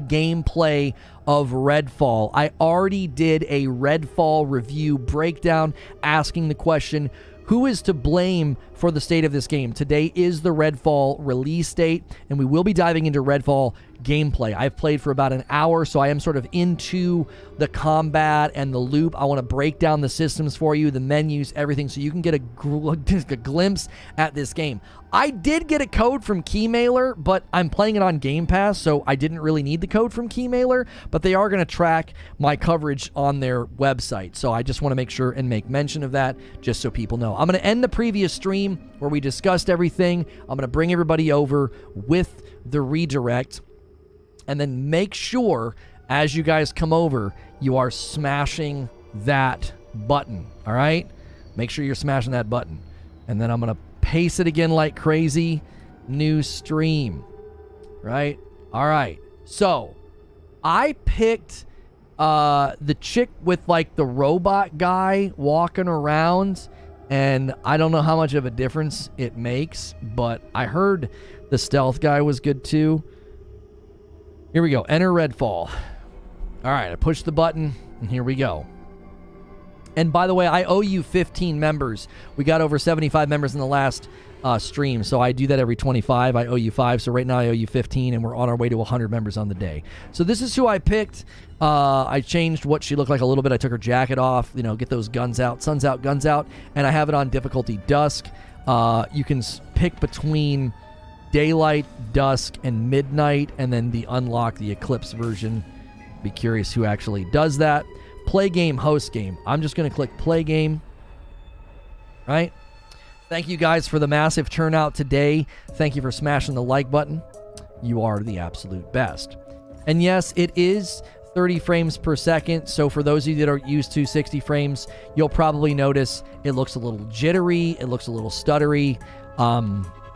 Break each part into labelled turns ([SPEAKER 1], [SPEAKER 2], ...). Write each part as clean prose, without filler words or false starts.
[SPEAKER 1] gameplay of Redfall. I already did a Redfall review breakdown asking the question, who is to blame for the state of this game? Today is the Redfall release date, and we will be diving into Redfall gameplay. I've played for about an hour, so I am sort of into the combat and the loop. I want to break down the systems for you, the menus, everything, so you can get a glimpse at this game. I did get a code from Keymailer, but I'm playing it on Game Pass, so I didn't really need the code from Keymailer, but they are going to track my coverage on their website. So I just want to make sure and make mention of that, just so people know. I'm going to end the previous stream where we discussed everything. I'm going to bring everybody over with the redirect, and then make sure, as you guys come over, you are smashing that button, all right? Make sure you're smashing that button. And then I'm going to pace it again like crazy. New stream, right? All right. So, I picked the chick with, like, the robot guy walking around, and I don't know how much of a difference it makes, but I heard the stealth guy was good, too. Here we go. Enter Redfall. All right, I pushed the button, and here we go. And by the way, I owe you 15 members. We got over 75 members in the last stream, so I do that every 25. I owe you 5, so right now I owe you 15, and we're on our way to 100 members on the day. So this is who I picked. I changed what she looked like a little bit. I took her jacket off, you know, get those guns out, sun's out, guns out, and I have it on difficulty dusk. You can pick between daylight, dusk, and midnight, and then unlock the Eclipse version. Be curious who actually does that. Play game, host game. I'm just going to click play game. Right? Thank you guys for the massive turnout today. Thank you for smashing the like button. You are the absolute best. And yes, it is 30 frames per second. So for those of you that are used to 60 frames, you'll probably notice it looks a little jittery. It looks a little stuttery.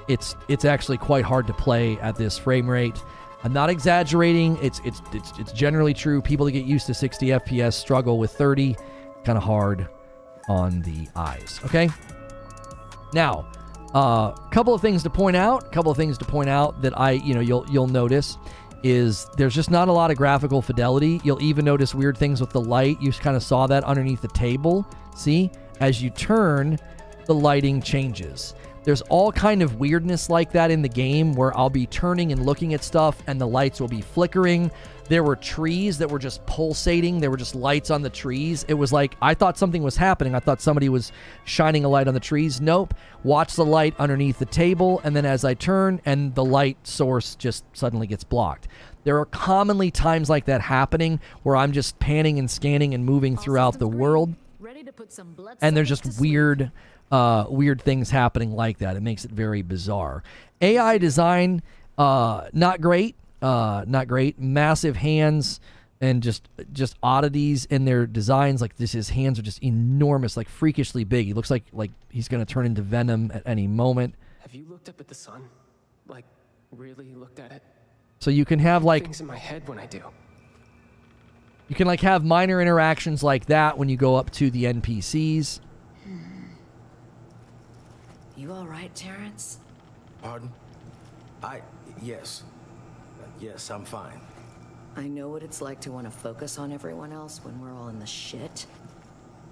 [SPEAKER 1] It's actually quite hard to play at this frame rate. I'm not exaggerating. It's generally true. People that get used to 60 FPS struggle with 30. Kind of hard on the eyes. Okay. Now, couple of things to point out. That you'll notice is there's just not a lot of graphical fidelity. You'll even notice weird things with the light. You kind of saw that underneath the table. See, as you turn, the lighting changes. There's all kind of weirdness like that in the game where I'll be turning and looking at stuff and the lights will be flickering. There were trees that were just pulsating. There were just lights on the trees. It was like, I thought something was happening. I thought somebody was shining a light on the trees. Nope. Watch the light underneath the table, and then as I turn, and the light source just suddenly gets blocked. There are commonly times like that happening where I'm just panning and scanning and moving throughout the world, and there's just weird things happening like that. It makes it very bizarre. AI design, not great. Massive hands and just oddities in their designs. Like his hands are just enormous, like freakishly big. He looks like he's going to turn into Venom at any moment.
[SPEAKER 2] Have you looked up at the sun? Like, really looked at it?
[SPEAKER 1] So you can have like
[SPEAKER 2] things in my head when I do.
[SPEAKER 1] You can like have minor interactions like that when you go up to the NPCs.
[SPEAKER 3] You all right, Terrence?
[SPEAKER 4] Pardon? Yes. Yes, I'm fine.
[SPEAKER 3] I know what it's like to want to focus on everyone else when we're all in the shit.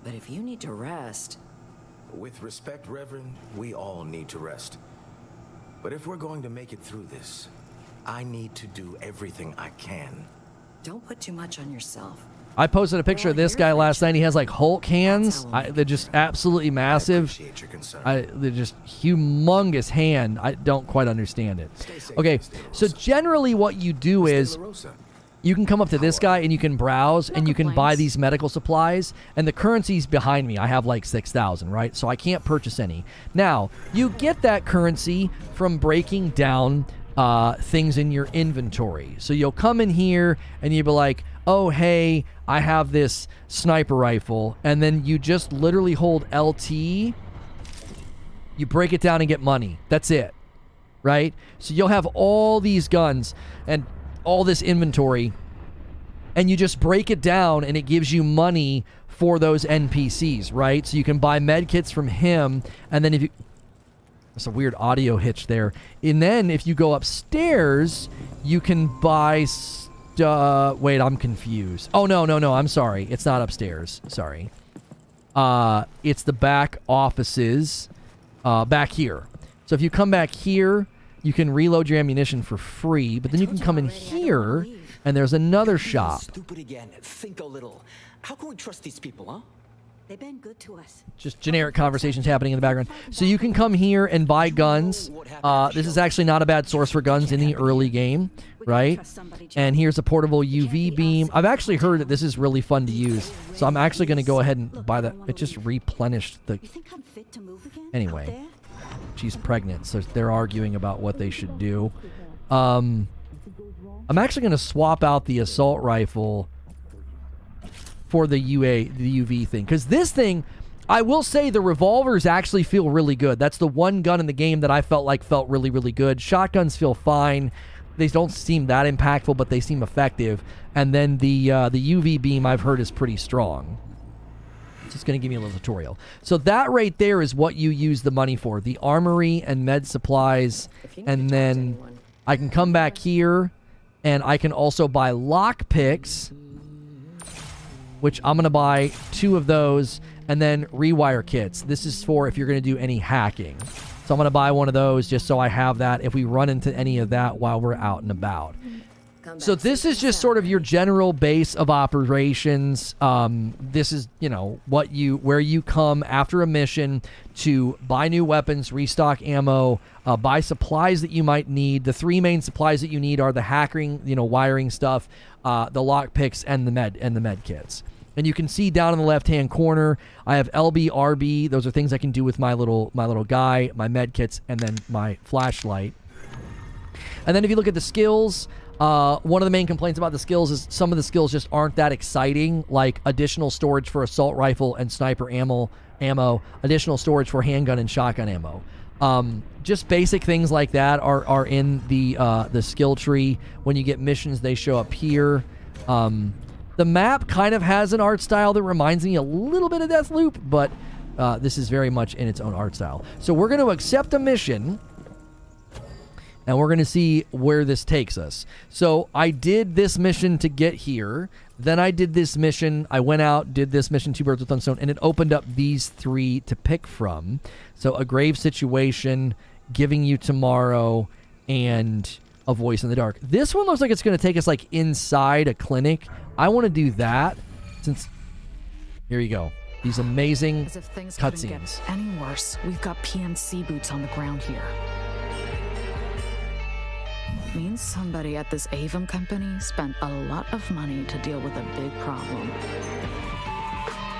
[SPEAKER 3] But if you need to rest...
[SPEAKER 4] With respect, Reverend, we all need to rest. But if we're going to make it through this, I need to do everything I can.
[SPEAKER 3] Don't put too much on yourself.
[SPEAKER 1] I posted a picture of this guy last night. He has like Hulk hands. They're just absolutely massive.
[SPEAKER 4] I appreciate your concern.
[SPEAKER 1] They're just humongous hand. I don't quite understand it. Okay, so generally what you do is you can come up to this guy and you can browse and you can buy these medical supplies, and the currency's behind me. I have like 6,000, right? So I can't purchase any. Now, you get that currency from breaking down things in your inventory. So you'll come in here and you'll be like, oh, hey, I have this sniper rifle. And then you just literally hold LT. You break it down and get money. That's it. Right? So you'll have all these guns and all this inventory. And you just break it down and it gives you money for those NPCs, right? So you can buy med kits from him. And then if you... There's a weird audio hitch there. And then if you go upstairs, you can buy Wait, I'm confused. Oh, no. I'm sorry. It's not upstairs. Sorry. It's the back offices back here. So if you come back here, you can reload your ammunition for free, but then you can come in here, and there's another shop.
[SPEAKER 5] Stupid again. Think a little. How can we trust these people, huh?
[SPEAKER 6] They've been good to us.
[SPEAKER 1] Just generic conversations happening in the background. So you can come here and buy guns. This is actually not a bad source for guns in the early game, right? And here's a portable UV beam. I've actually heard that this is really fun to use, so I'm actually going to go ahead and buy that. It just replenished the... Anyway, she's pregnant, so they're arguing about what they should do. I'm actually going to swap out the assault rifle for the UV thing, because this thing, I will say the revolvers actually feel really good. That's the one gun in the game that I felt really, really good. Shotguns feel fine. They don't seem that impactful, but they seem effective. And then the UV beam I've heard is pretty strong. It's just going to give me a little tutorial. So that right there is what you use the money for. The armory and med supplies. And then I can come back here and I can also buy lockpicks, which I'm going to buy 2 of those, and then rewire kits. This is for if you're going to do any hacking. So I'm going to buy one of those just so I have that if we run into any of that while we're out and about. So this is just sort of your general base of operations. This is, where you come after a mission to buy new weapons, restock ammo, buy supplies that you might need. The 3 main supplies that you need are the hacking, wiring stuff, the lockpicks, and the med kits. And you can see down in the left-hand corner, I have LB, RB. Those are things I can do with my little guy, my med kits, and then my flashlight. And then if you look at the skills, one of the main complaints about the skills is some of the skills just aren't that exciting, like additional storage for assault rifle and sniper ammo, additional storage for handgun and shotgun ammo. Just basic things like that are in the skill tree. When you get missions, they show up here. The map kind of has an art style that reminds me a little bit of Deathloop, but this is very much in its own art style. So we're going to accept a mission, and we're going to see where this takes us. So I did this mission to get here. Then I did this mission. I went out, did this mission, 2 birds with one stone, and it opened up these 3 to pick from. So a grave situation, giving you tomorrow, and a voice in the dark. This one looks like it's going to take us like inside a clinic. I want to do that since... Here you go. These amazing
[SPEAKER 7] As if things couldn't get
[SPEAKER 1] cutscenes.
[SPEAKER 7] any worse, we've got PNC boots on the ground here. Means somebody at this Aevum company spent a lot of money to deal with a big problem.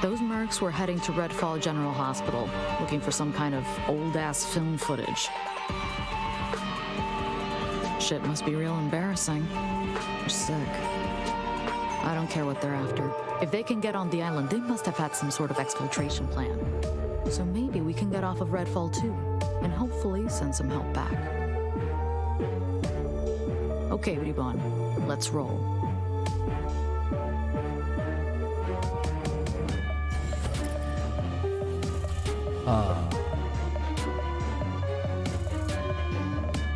[SPEAKER 7] Those mercs were heading to Redfall General Hospital, looking for some kind of old-ass film footage. Shit must be real embarrassing. They're sick. I don't care what they're after. If they can get on the island, they must have had some sort of exfiltration plan. So maybe we can get off of Redfall too, and hopefully send some help back. Okay, Ribbon, let's roll.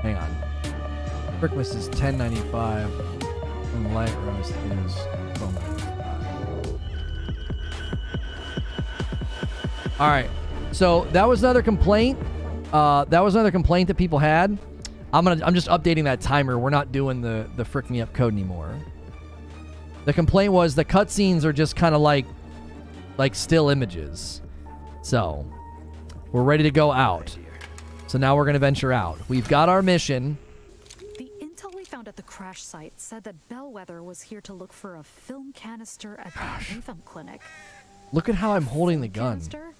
[SPEAKER 1] Hang on. Brickmas is $10.95, and Light Roast is $12.95. All right, so that was another complaint. That people had. I'm just updating that timer. We're not doing the frick me up code anymore. The complaint was the cutscenes are just kind of like still images. So we're ready to go out. So now we're gonna venture out. We've got our mission.
[SPEAKER 7] The intel we found at the crash site said that Bellwether was here to look for a film canister at the Aevum clinic.
[SPEAKER 1] Look at how I'm holding the gun.
[SPEAKER 7] Canister?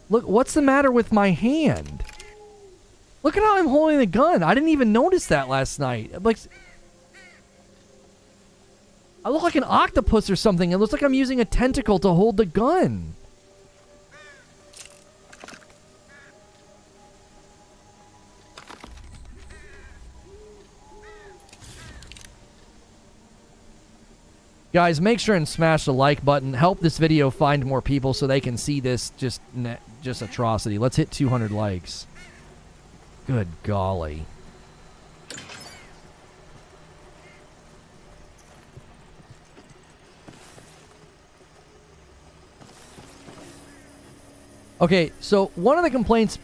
[SPEAKER 1] Look, what's the matter with my hand? Look at how I'm holding the gun. I didn't even notice that last night. I look like an octopus or something. It looks like I'm using a tentacle to hold the gun. Guys, make sure and smash the like button. Help this video find more people so they can see this just atrocity. Let's hit 200 likes. Good golly. Okay, so one of the complaints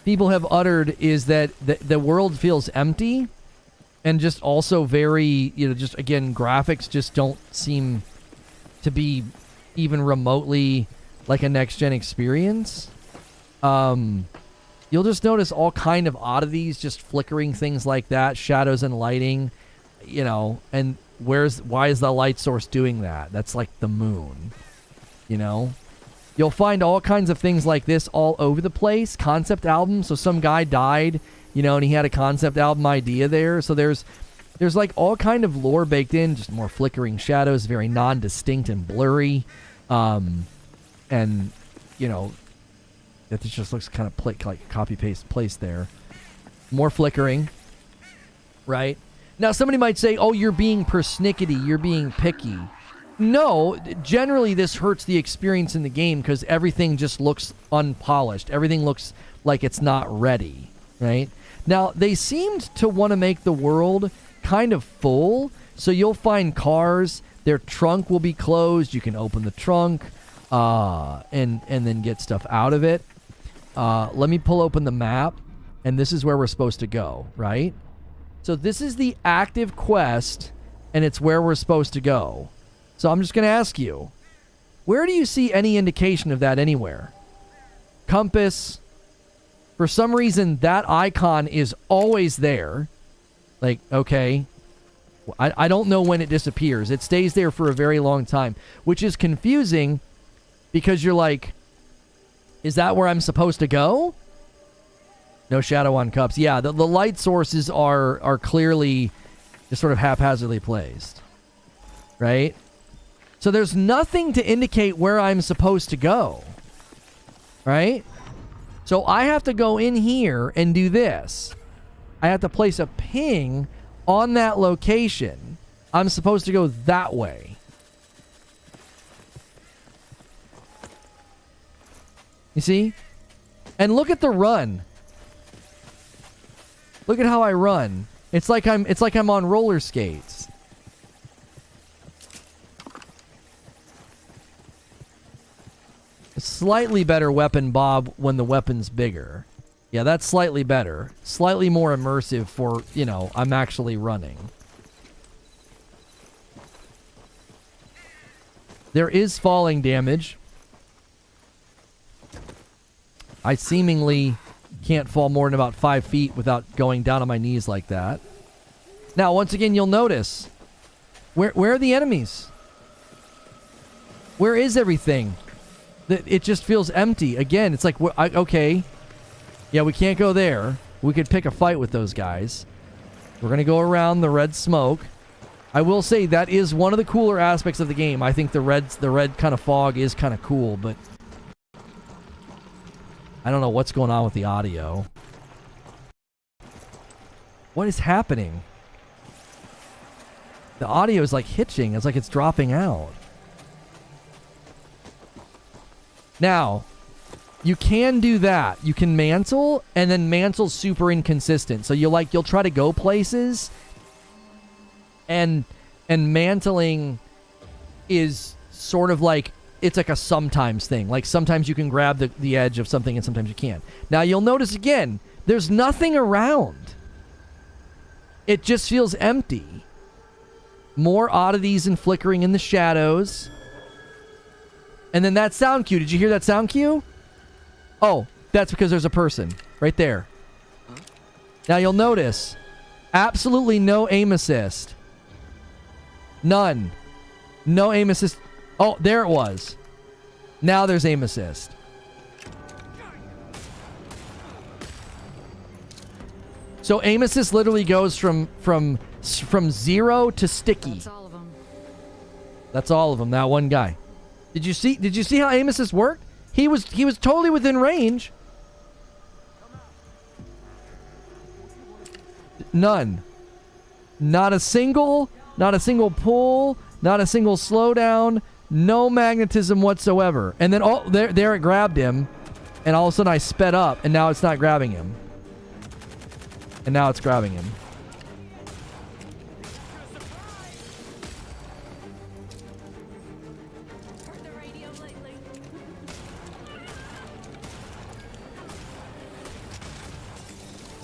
[SPEAKER 1] people have uttered is that the world feels empty and just also very, just again, graphics just don't seem to be even remotely like a next-gen experience. You'll just notice all kind of oddities, just flickering things like that, shadows and lighting, and why is the light source doing that? That's like the moon, You'll find all kinds of things like this all over the place. Concept albums. So some guy died, and he had a concept album idea there. So there's like all kind of lore baked in, just more flickering shadows, very non-distinct and blurry. And, it just looks kind of like copy-paste place there. More flickering, right? Now, somebody might say, oh, you're being persnickety, you're being picky. No, generally this hurts the experience in the game because everything just looks unpolished. Everything looks like it's not ready, right? Now, they seemed to want to make the world kind of full, so you'll find cars, their trunk will be closed, you can open the trunk, and then get stuff out of it. Let me pull open the map, and this is where we're supposed to go, right? So this is the active quest, and it's where we're supposed to go. So I'm just going to ask you, where do you see any indication of that anywhere? Compass. For some reason, that icon is always there. Like, okay. I don't know when it disappears. It stays there for a very long time, which is confusing because you're like, is that where I'm supposed to go? No shadow on cups. Yeah, the light sources are clearly just sort of haphazardly placed. Right? So there's nothing to indicate where I'm supposed to go. Right? So I have to go in here and do this. I have to place a ping on that location. I'm supposed to go that way. You see? And look at the run. Look at how I run. It's like I'm on roller skates. A slightly better weapon, Bob, when the weapon's bigger. Yeah, that's slightly better. Slightly more immersive for, I'm actually running. There is falling damage. I seemingly can't fall more than about 5 feet without going down on my knees like that. Now, once again, you'll notice. Where are the enemies? Where is everything? It just feels empty. Again, it's like, okay. Yeah, we can't go there. We could pick a fight with those guys. We're going to go around the red smoke. I will say that is one of the cooler aspects of the game. I think the red kind of fog is kind of cool, but I don't know what's going on with the audio. What is happening? The audio is like hitching. It's like it's dropping out. Now, you can do that. You can mantle, and then mantle's super inconsistent. So you'll try to go places, and mantling is sort of like, it's like a sometimes thing. Like sometimes you can grab the edge of something and sometimes you can't. Now you'll notice again, there's nothing around. It just feels empty. More oddities and flickering in the shadows. And then that sound cue. Did you hear that sound cue? Oh, that's because there's a person right there. Now you'll notice absolutely no aim assist. None. No aim assist. Oh, there it was. Now there's aim assist. So aim assist literally goes from 0 to sticky.
[SPEAKER 7] That's all of them.
[SPEAKER 1] That's all of them. That one guy. Did you see how aim assist worked? He was totally within range. None. Not a single pull, not a single slowdown, no magnetism whatsoever. And then there it grabbed him, and all of a sudden I sped up, and now it's not grabbing him. And now it's grabbing him.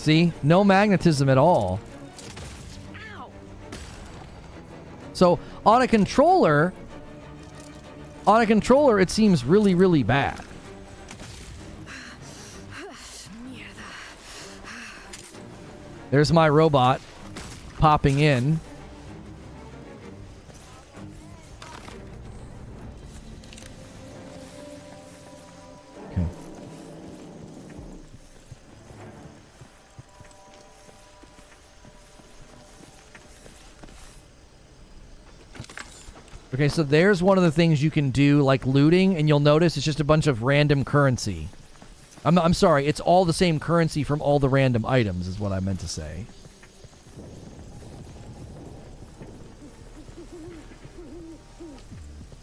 [SPEAKER 1] See? No magnetism at all. So, on a controller, it seems really, really bad. There's my robot popping in. Okay. Okay, so there's one of the things you can do, like looting, and you'll notice it's just a bunch of random currency. I'm sorry, it's all the same currency from all the random items, is what I meant to say.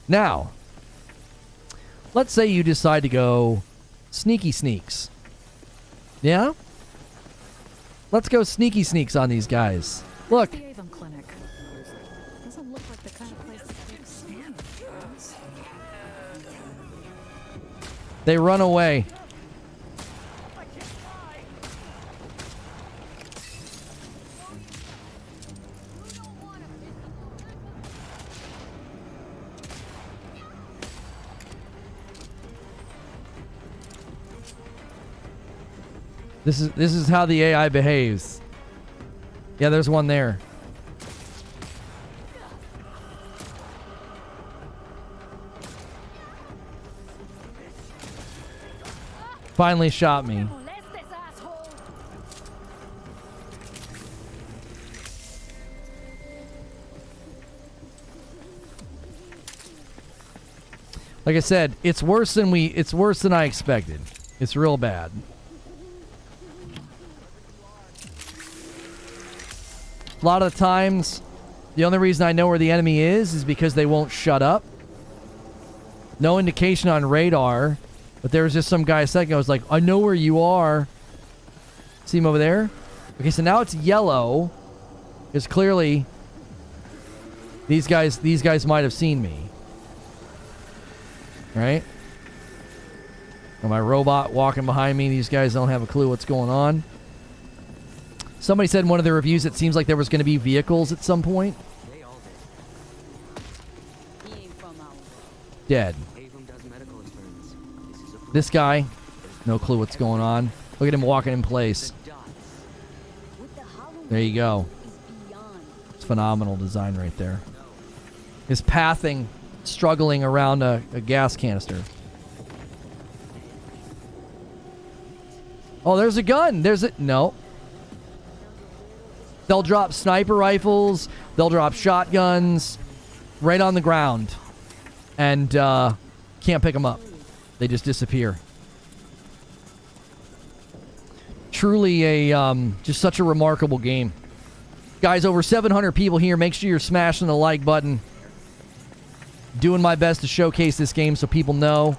[SPEAKER 1] Now, let's say you decide to go sneaky sneaks. Yeah? Let's go sneaky sneaks on these guys. Look.
[SPEAKER 7] The Aevum clinic. Doesn't look like the kind of place that takes standards.
[SPEAKER 1] They run away. This is how the AI behaves. Yeah, there's one there. Finally shot me. Like I said, it's worse than I expected. It's real bad. A lot of the times, the only reason I know where the enemy is because they won't shut up. No indication on radar, but there was just some guy a second ago was like, I know where you are. See him over there? Okay, so now it's yellow. Because clearly, these guys might have seen me. Right? And my robot walking behind me. These guys don't have a clue what's going on. Somebody said in one of the reviews it seems like there was going to be vehicles at some point.
[SPEAKER 5] They all did. He ain't from out.
[SPEAKER 1] Dead.
[SPEAKER 5] Aevum does medical experiments. This is a
[SPEAKER 1] This guy, no clue what's going on. Look at him walking in place. There you go. It's phenomenal design right there. His pathing, struggling around a gas canister. Oh, there's a gun. No. They'll drop sniper rifles. They'll drop shotguns right on the ground. And can't pick them up. They just disappear. Truly just such a remarkable game. Guys, over 700 people here. Make sure you're smashing the like button. Doing my best to showcase this game so people know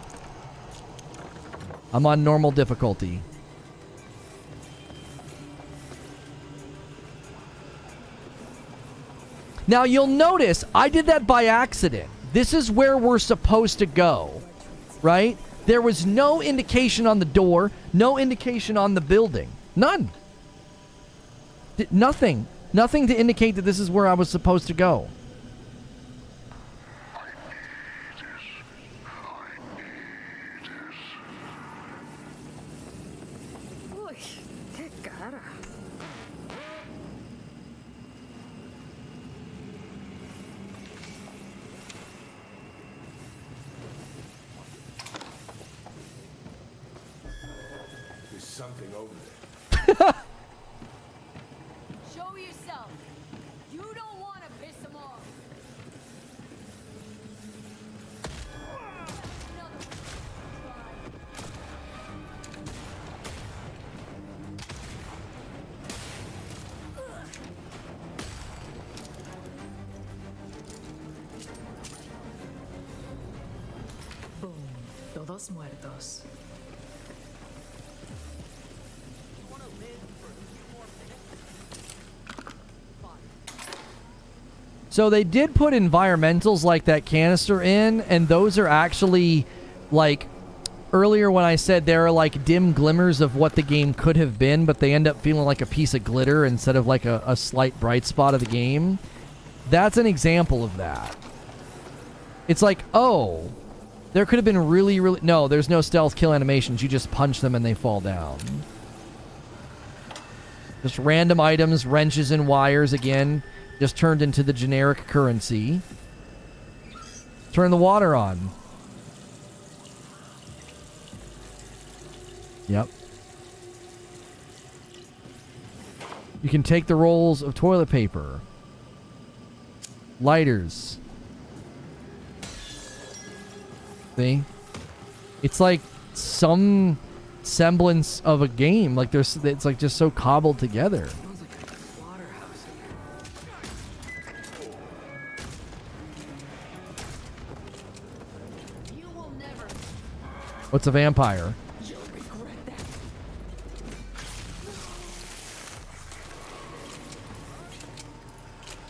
[SPEAKER 1] I'm on normal difficulty. Now, you'll notice I did that by accident. This is where we're supposed to go, right? There was no indication on the door, no indication on the building. None. Nothing. Nothing to indicate that this is where I was supposed to go.
[SPEAKER 4] Something over there.
[SPEAKER 8] Show yourself. You don't want to piss him off.
[SPEAKER 7] Boom. Todos muertos.
[SPEAKER 1] So they did put environmentals like that canister in, and those are actually like earlier when I said there are like dim glimmers of what the game could have been, but they end up feeling like a piece of glitter instead of like a slight bright spot of the game. That's an example of that. It's like, oh, there could have been really... No, there's no stealth kill animations. You just punch them and they fall down. Just random items, wrenches and wires again, just turned into the generic currency. Turn the water on. Yep. You can take the rolls of toilet paper. Lighters. See? It's like some semblance of a game. Like it's like just so cobbled together. What's a vampire?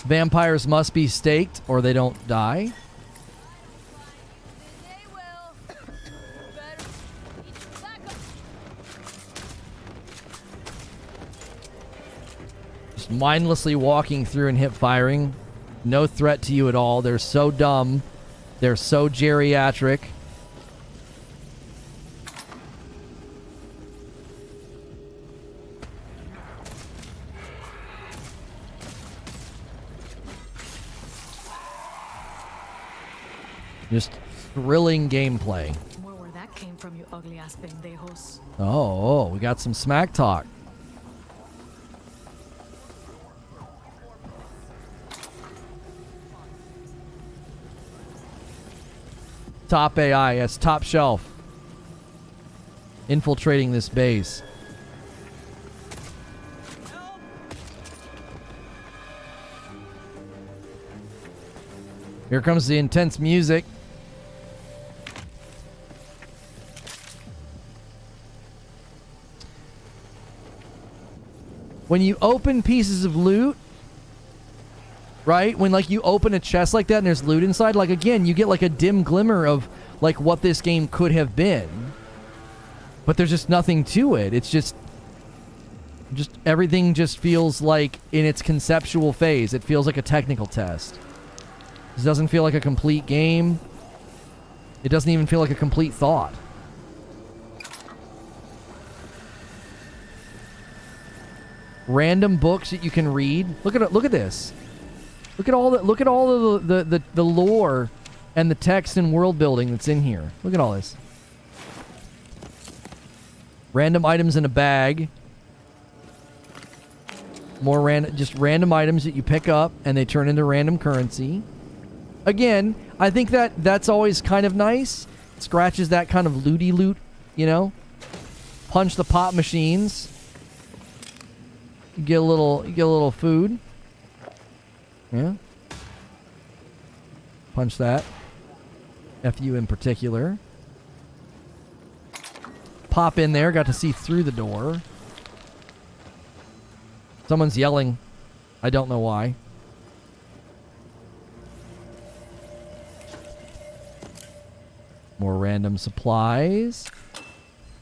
[SPEAKER 1] Vampires must be staked or they don't die. Just mindlessly walking through and hip firing. No threat to you at all. They're so dumb. They're so geriatric. Just thrilling gameplay.
[SPEAKER 7] More where that came from, you ugly ass pendejos.
[SPEAKER 1] Oh, we got some smack talk. Top AI, yes, top shelf. Infiltrating this base. Here comes the intense music. When you open pieces of loot, right? When like you open a chest like that and there's loot inside, like again, you get like a dim glimmer of like what this game could have been. But there's just nothing to it. It's just everything just feels like in its conceptual phase. It feels like a technical test. This doesn't feel like a complete game. It doesn't even feel like a complete thought. Random books that you can read. Look at this. Look at all the lore and the text and world building that's in here. Look at all this. Random items in a bag. More random items that you pick up and they turn into random currency. Again, I think that's always kind of nice. It scratches that kind of looty loot, you know? Punch the pop machines. You get a little food. Yeah. Punch that. FU in particular. Pop in there, got to see through the door. Someone's yelling. I don't know why. More random supplies.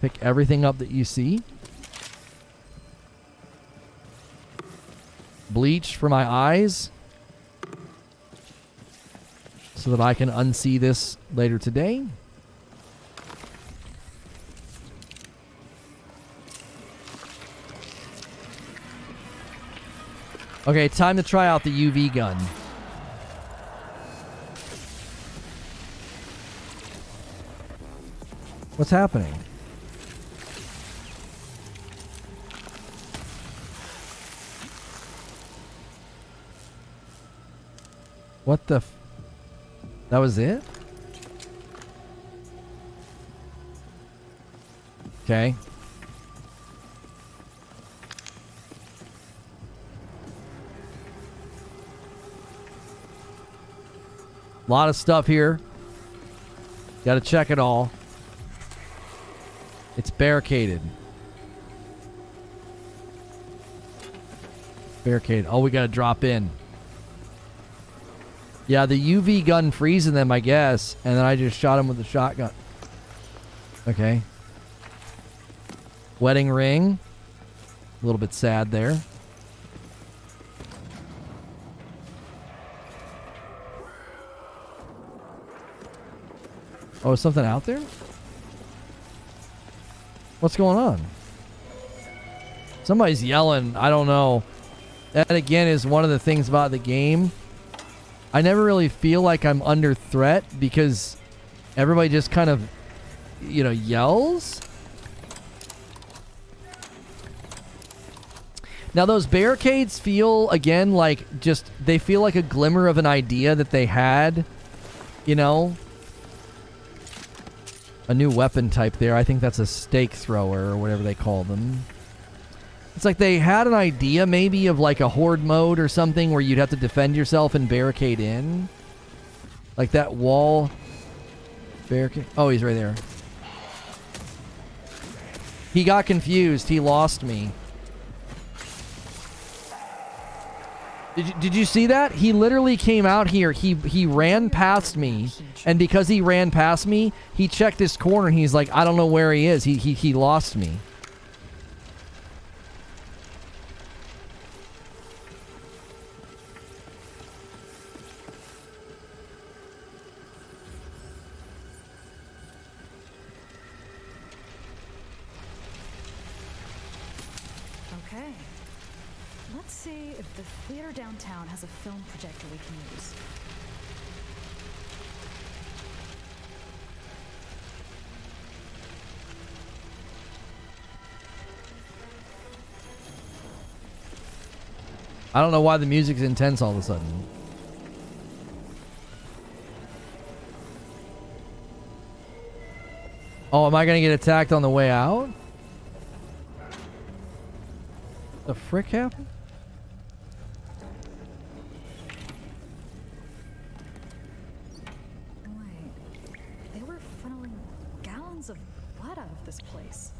[SPEAKER 1] Pick everything up that you see. Bleach for my eyes. So that I can unsee this later today. Okay, time to try out the UV gun. What's happening? What the that was it? Okay. A lot of stuff here. Gotta check it all. It's barricaded. Barricaded. Oh, we gotta drop in. Yeah, the UV gun freezing them, I guess. And then I just shot him with the shotgun. Okay. Wedding ring. A little bit sad there. Oh, is something out there? What's going on? Somebody's yelling. I don't know. That, again, is one of the things about the game. I never really feel like I'm under threat because everybody just kind of, you know, yells. Now, those barricades feel, again, like just, they feel like a glimmer of an idea that they had, you know? A new weapon type there. I think that's a stake thrower or whatever they call them. It's like they had an idea maybe of like a horde mode or something where you'd have to defend yourself and barricade in. Like that wall barricade. Oh, he's right there. He got confused. He lost me. Did you see that? He literally came out here. He ran past me, and because he ran past me, he checked this corner, and he's like, I don't know where he is. He lost me.
[SPEAKER 7] Okay. Let's see if the theater downtown has a film projector we can use.
[SPEAKER 1] I don't know why the music's intense all of a sudden. Oh, am I gonna get attacked on the way out? The frick happened?
[SPEAKER 7] Wait, they were funneling gallons of blood out of this place.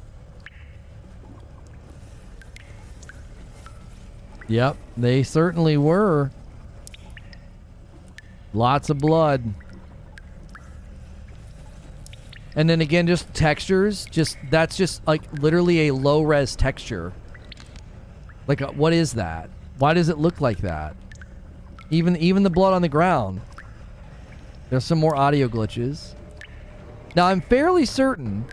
[SPEAKER 1] Yep, they certainly were. Lots of blood. And then again, just textures. That's just like literally a low-res texture. Like, what is that? Why does it look like that? Even the blood on the ground. There's some more audio glitches. Now, I'm fairly certain...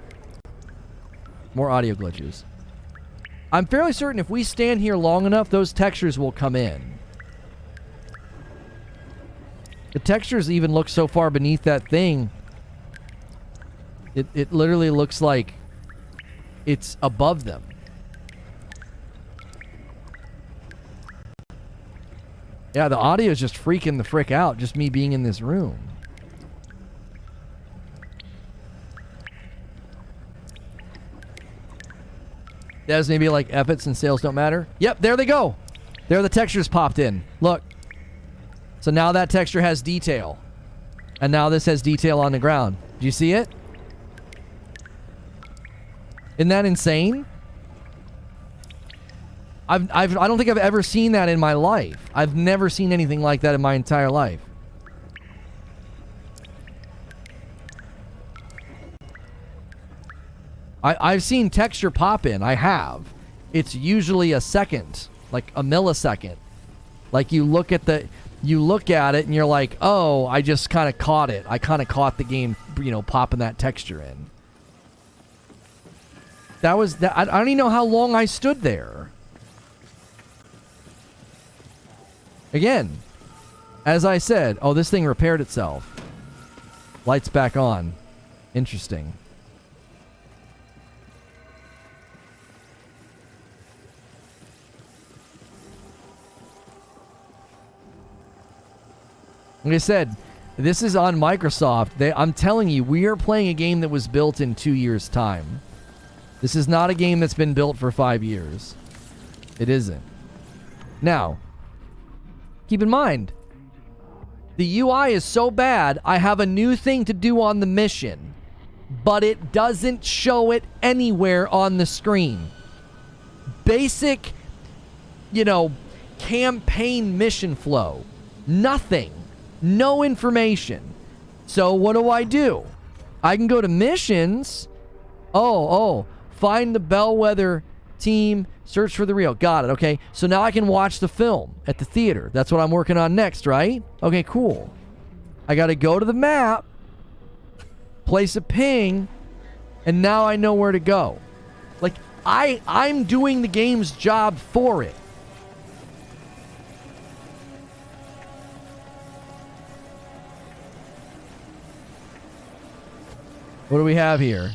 [SPEAKER 1] More audio glitches. I'm fairly certain if we stand here long enough, those textures will come in. The textures even look so far beneath that thing. It literally looks like it's above them. Yeah, the audio is just freaking the frick out, just me being in this room. That's maybe like efforts and sales don't matter. Yep, there they go. There the textures popped in. Look. So now that texture has detail. And now this has detail on the ground. Do you see it? Isn't that insane? I don't think I've ever seen that in my life. I've never seen anything like that in my entire life. I've seen texture pop in. I have. It's usually a second, like a millisecond. Like you look at it and you're like, oh, I just kind of caught it. I kind of caught the game, you know, popping that texture in. That was that. I don't even know how long I stood there. Again, as I said, oh, this thing repaired itself. Lights back on. Interesting. Like I said, this is on Microsoft. I'm telling you, we are playing a game that was built in 2 years' time. This is not a game that's been built for 5 years. It isn't. Now, keep in mind, the UI is so bad, I have a new thing to do on the mission, but it doesn't show it anywhere on the screen. Basic, you know, campaign mission flow. Nothing. No information. So what do? I can go to missions, Oh. Find the Bellwether team. Search for the real. Got it. Okay. So now I can watch the film at the theater. That's what I'm working on next, right? Okay, cool. I got to go to the map, place a ping, and now I know where to go. Like, I'm doing the game's job for it. What do we have here?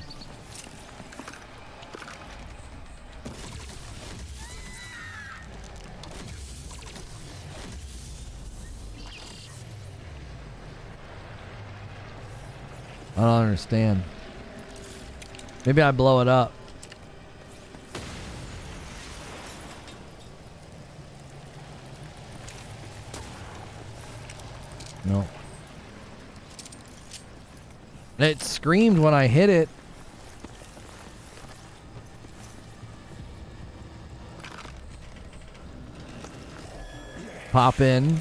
[SPEAKER 1] I don't understand. Maybe I blow it up. No. It screamed when I hit it. Pop in.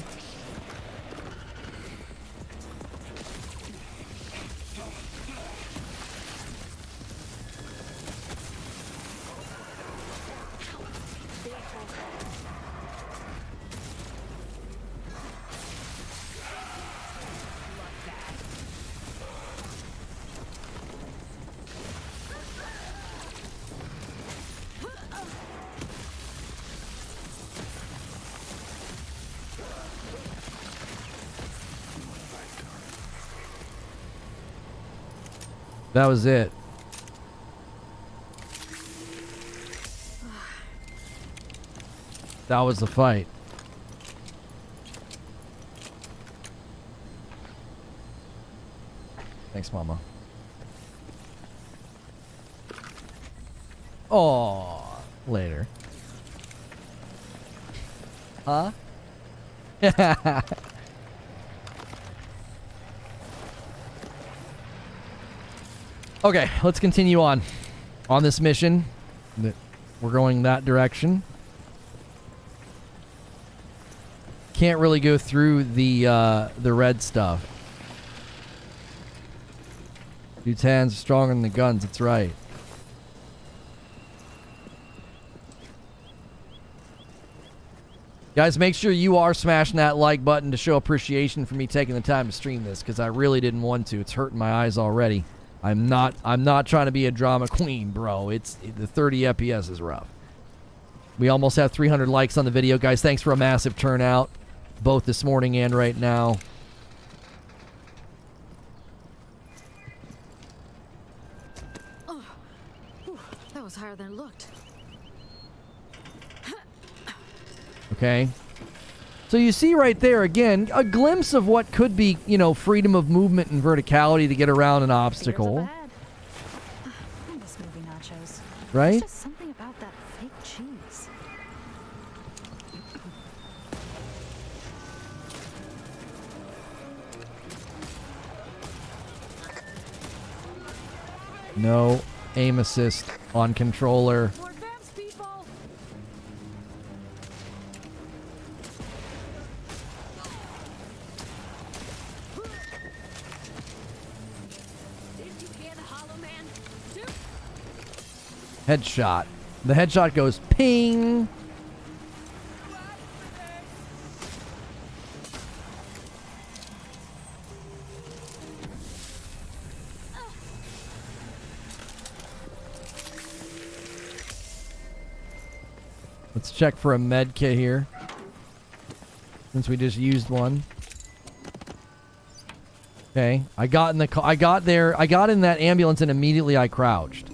[SPEAKER 1] That was it. That was the fight. Thanks, Mama. Oh, later. Huh? Okay, let's continue on this mission. We're going that direction. Can't really go through the red stuff. Dude's hands are stronger than the guns. That's right. Guys, make sure you are smashing that like button to show appreciation for me taking the time to stream this, because I really didn't want to. It's hurting my eyes already. I'm not trying to be a drama queen, bro. The 30 FPS is rough. We almost have 300 likes on the video, guys. Thanks for a massive turnout, both this morning and right now.
[SPEAKER 7] Oh, whew, that was higher than it looked.
[SPEAKER 1] Okay. So you see right there, again, a glimpse of what could be, you know, freedom of movement and verticality to get around an obstacle.
[SPEAKER 7] I miss movie nachos.
[SPEAKER 1] Right?
[SPEAKER 7] There's just something about that fake cheese.
[SPEAKER 1] No aim assist on controller.
[SPEAKER 8] More advanced people. Did you hear the Hollow Man? Shoot.
[SPEAKER 1] Headshot. The headshot goes ping. Let's check for a med kit here, since we just used one. Okay, I got in the I got in that ambulance and immediately I crouched.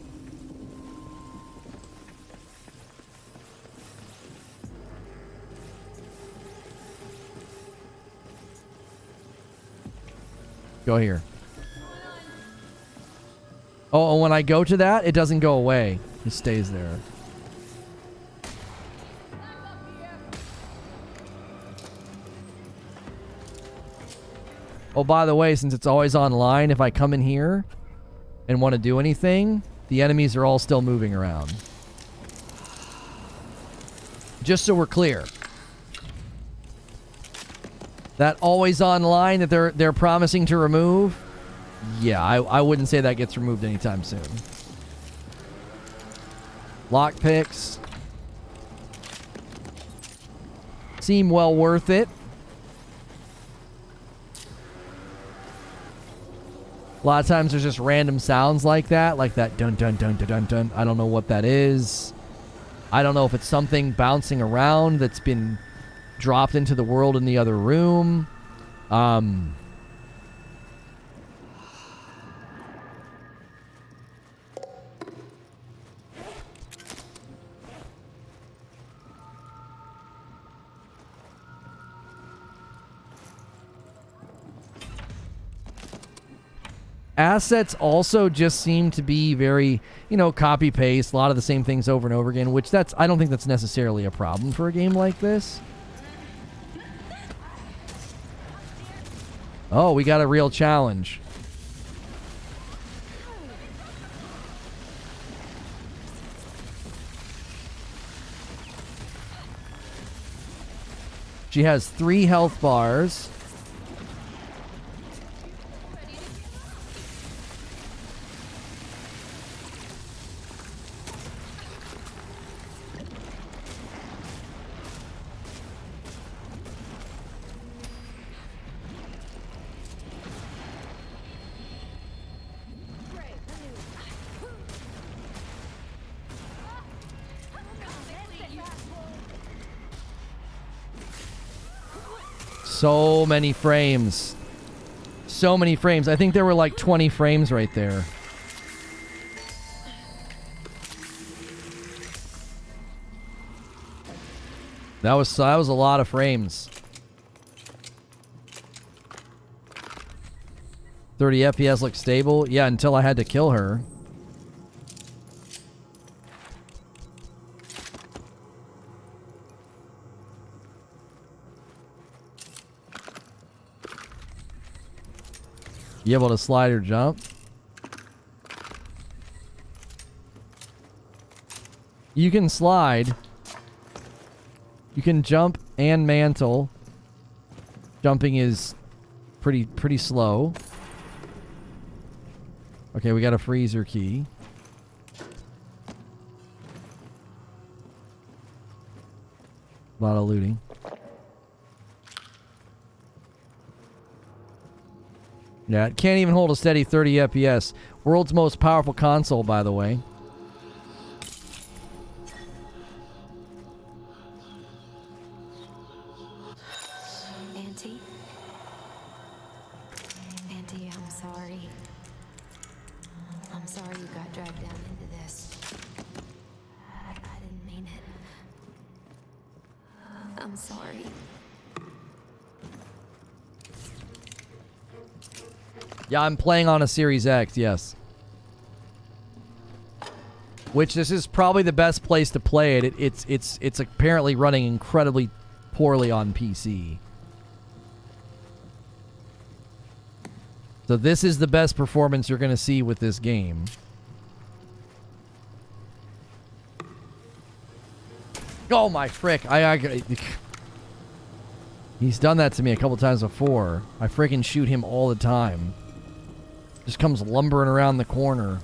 [SPEAKER 1] Go here. Oh, and when I go to that, it doesn't go away. It stays there. Oh, by the way, since it's always online, if I come in here and want to do anything, the enemies are all still moving around. Just so we're clear. That always online that they're promising to remove, yeah, I wouldn't say that gets removed anytime soon. Lockpicks seem well worth it. A lot of times there's just random sounds like that dun dun dun dun dun dun. I don't know what that is. I don't know if it's something bouncing around that's been dropped into the world in the other room. Assets also just seem to be very, copy paste, a lot of the same things over and over again, which I don't think that's necessarily a problem for a game like this. Oh, we got a real challenge. She has 3 health bars. So many frames. So many frames. I think there were like 20 frames right there. That was a lot of frames. 30 FPS looks stable. Yeah, until I had to kill her. You able to slide or jump? You can slide. You can jump and mantle. Jumping is pretty slow. Okay, we got a freezer key. A lot of looting. Yeah, it can't even hold a steady 30 FPS. World's most powerful console, by the way.
[SPEAKER 6] Auntie? Auntie, I'm sorry. I'm sorry you got dragged down into this. I didn't mean it. I'm sorry.
[SPEAKER 1] Yeah, I'm playing on a Series X, yes. Which this is probably the best place to play it. It's apparently running incredibly poorly on PC. So this is the best performance you're going to see with this game. Oh my frick. He's done that to me a couple times before. I freaking shoot him all the time. Just comes lumbering around the corner.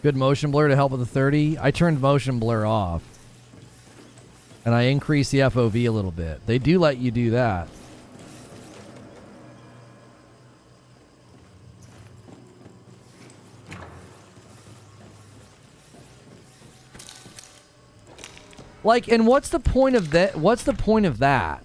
[SPEAKER 1] Good motion blur to help with the 30. I turned motion blur off. And I increased the FOV a little bit. They do let you do that. Like, and what's the point of that? What's the point of that?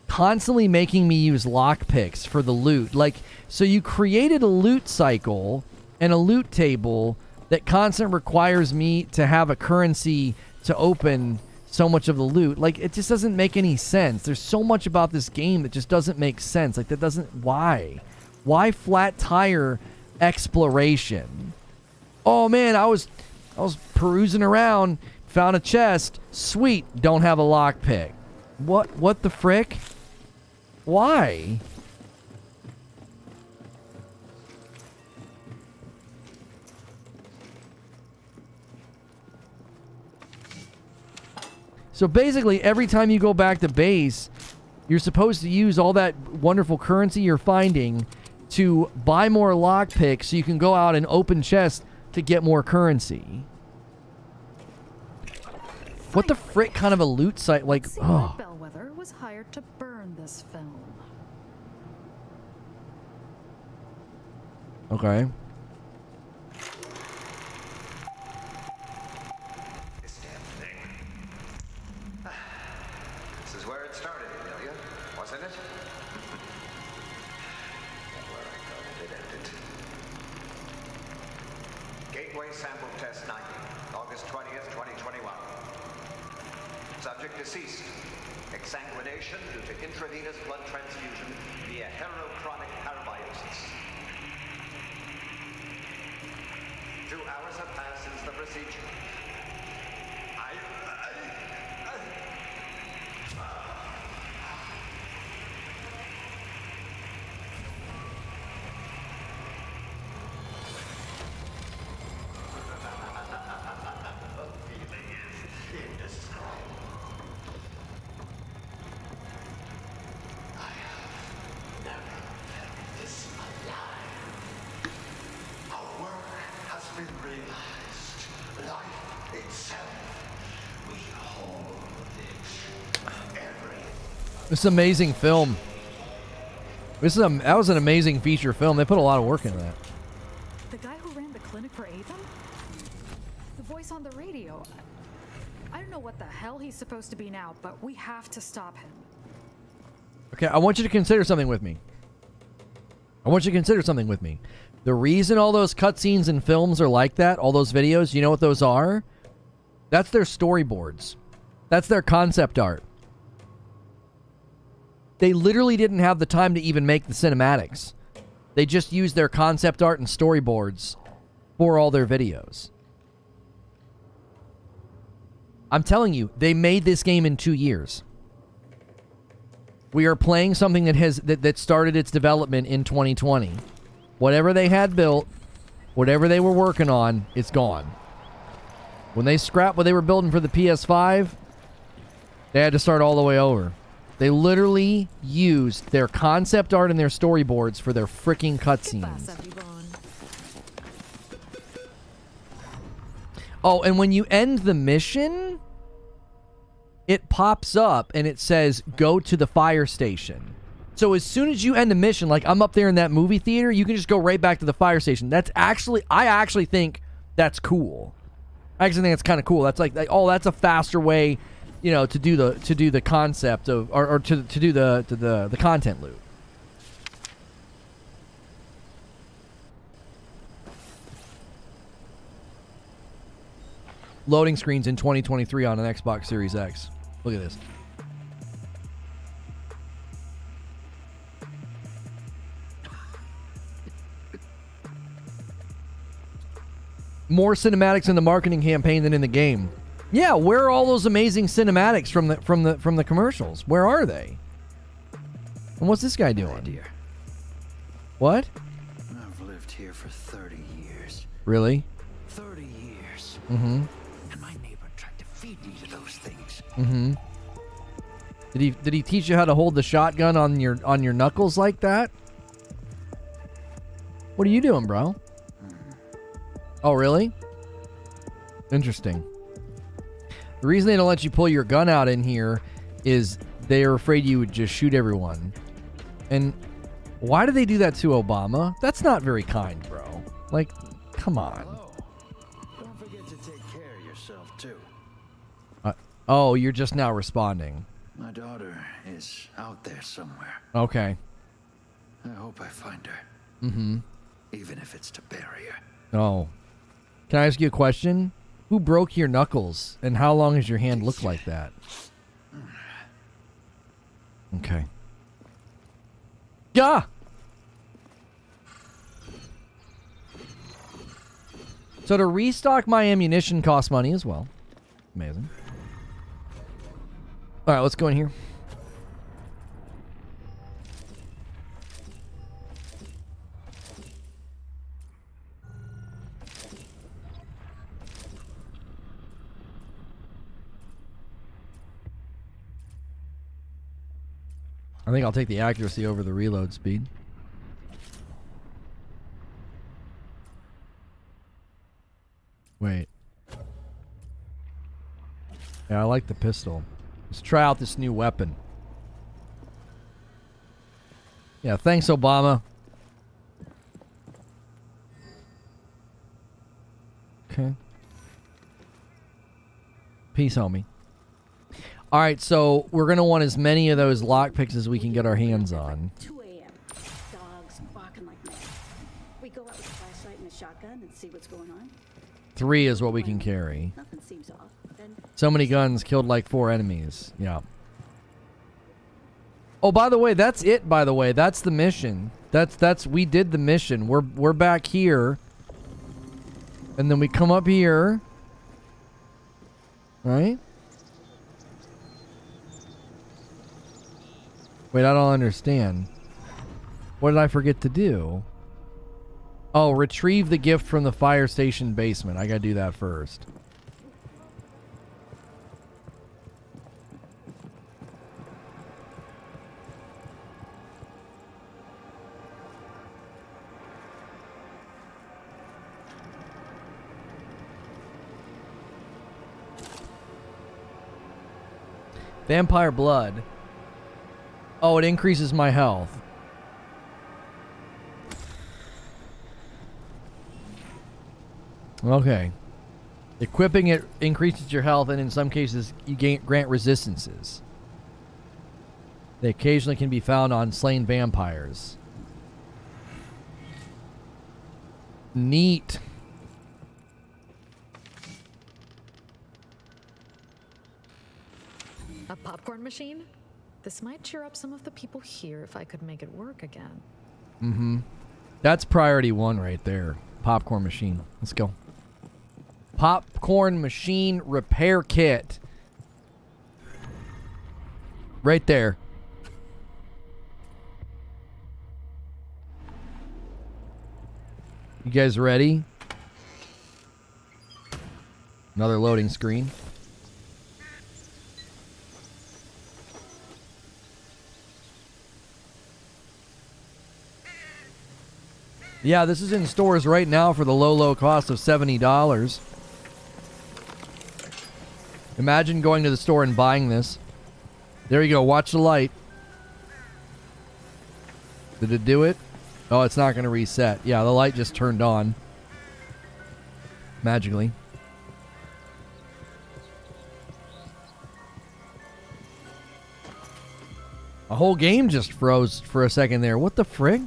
[SPEAKER 1] Constantly making me use lockpicks for the loot. Like, so you created a loot cycle and a loot table that constant requires me to have a currency to open so much of the loot. Like, it just doesn't make any sense. There's so much about this game that just doesn't make sense. Like, that doesn't... Why? Why flat tire exploration? Oh, man, I was perusing around, found a chest. Sweet. Don't have a lockpick. What the frick? Why? So basically, every time you go back to base, you're supposed to use all that wonderful currency you're finding to buy more lockpicks so you can go out and open chests to get more currency. What the frick kind of a loot site? Like, oh.
[SPEAKER 7] Bellwether was hired to burn this film.
[SPEAKER 1] Okay.
[SPEAKER 9] This damn thing. This is where it started, Amelia, wasn't it? Where I thought it ended. Gateway sample test 90, August 20th, 2021. Subject deceased. Exsanguination due to intravenous blood transfusion via heterochronic parabiosis. 2 hours have passed since the procedure.
[SPEAKER 1] This is an amazing film. That was an amazing feature film. They put a lot of work into that.
[SPEAKER 7] The guy who ran the clinic for Aevum? The voice on the radio. I don't know what the hell he's supposed to be now, but we have to stop him.
[SPEAKER 1] Okay, I want you to consider something with me. The reason all those cutscenes and films are like that, all those videos, you know what those are? That's their storyboards. That's their concept art. They literally didn't have the time to even make the cinematics. They just used their concept art and storyboards for all their videos. I'm telling you, they made this game in 2 years. We are playing something that started its development in 2020. Whatever they had built, whatever they were working on, it's gone. When they scrapped what they were building for the PS5, they had to start all the way over. They literally used their concept art and their storyboards for their freaking cutscenes. Oh, and when you end the mission, it pops up and it says, go to the fire station. So as soon as you end the mission, like I'm up there in that movie theater, you can just go right back to the fire station. I actually think that's cool. I actually think that's kind of cool. That's like, oh, that's a faster way, you know, to do the concept of, or to do the content loop. Loading screens in 2023 on an Xbox Series X. Look at this. More cinematics in the marketing campaign than in the game. Yeah, where are all those amazing cinematics from the commercials? Where are they? And what's this guy doing?
[SPEAKER 10] Dear.
[SPEAKER 1] What?
[SPEAKER 10] I've lived here for 30 years.
[SPEAKER 1] Really?
[SPEAKER 10] 30 years.
[SPEAKER 1] Mm-hmm.
[SPEAKER 10] And my neighbor tried to feed me to those things.
[SPEAKER 1] Mm-hmm. Did he teach you how to hold the shotgun on your knuckles like that? What are you doing, bro? Oh, really? Interesting. The reason they don't let you pull your gun out in here is they're afraid you would just shoot everyone. And why do they do that to Obama? That's not very kind, bro. Like, come on.
[SPEAKER 10] Hello. Don't forget to take care of yourself, too.
[SPEAKER 1] Oh, you're just now responding.
[SPEAKER 10] My daughter is out there somewhere.
[SPEAKER 1] Okay.
[SPEAKER 10] I hope I find her.
[SPEAKER 1] Mm-hmm.
[SPEAKER 10] Even if it's to bury her.
[SPEAKER 1] Oh. Can I ask you a question? Who broke your knuckles, and how long has your hand looked like that? Okay. Yeah. So to restock my ammunition costs money as well. Amazing. All right, let's go in here. I think I'll take the accuracy over the reload speed. Wait. Yeah, I like the pistol. Let's try out this new weapon. Yeah, thanks, Obama. Okay. Peace, homie. All right, so we're going to want as many of those lockpicks as we can get our hands on.
[SPEAKER 11] 2 a.m. Dogs barking like mad. We go out with a flashlight and a shotgun and see what's going on.
[SPEAKER 1] 3 is what we can carry.
[SPEAKER 11] Nothing seems off. Then
[SPEAKER 1] So many guns, killed like 4 enemies. Yeah. Oh, by the way, that's it, by the way. That's the mission. We did the mission. We're back here. And then we come up here. Right? Wait, I don't understand. What did I forget to do? Oh, retrieve the gift from the fire station basement. I gotta do that first. Vampire blood. Oh, it increases my health. Okay. Equipping it increases your health, and in some cases, you grant resistances. They occasionally can be found on slain vampires. Neat.
[SPEAKER 7] A popcorn machine? This might cheer up some of the people here if I could make it work again.
[SPEAKER 1] Mm-hmm. That's priority 1 right there. Popcorn machine. Let's go. Popcorn machine repair kit. Right there. You guys ready? Another loading screen. Yeah, this is in stores right now for the low cost of $70. Imagine going to the store and buying this. There you go. Watch the light. Did it do it? Oh, it's not going to reset. Yeah, the light just turned on. Magically. A whole game just froze for a second there. What the frig?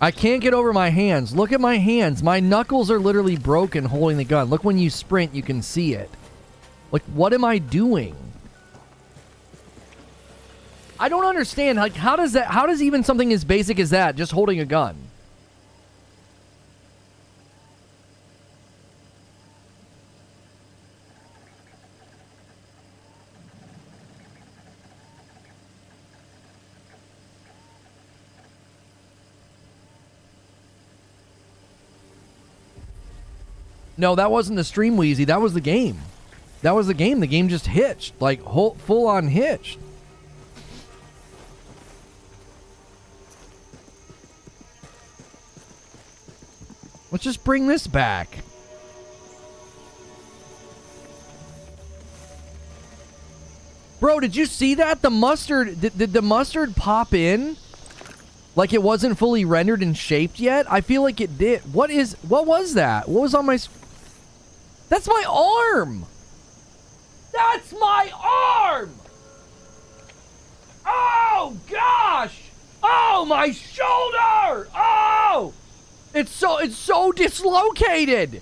[SPEAKER 1] I can't get over my hands. Look at my hands. My knuckles are literally broken holding the gun. Look, when you sprint, you can see it. Like, what am I doing? I don't understand. Like, how does even something as basic as that, just holding a gun? No, that wasn't the stream wheezy. That was the game. That was the game. The game just hitched. Like, full on hitched. Let's just bring this back. Bro, did you see that? The mustard, did the mustard pop in? Like it wasn't fully rendered and shaped yet? I feel like it did. What was that? What was on my... That's my arm! That's my arm! Oh, gosh! Oh, my shoulder! Oh! It's so dislocated!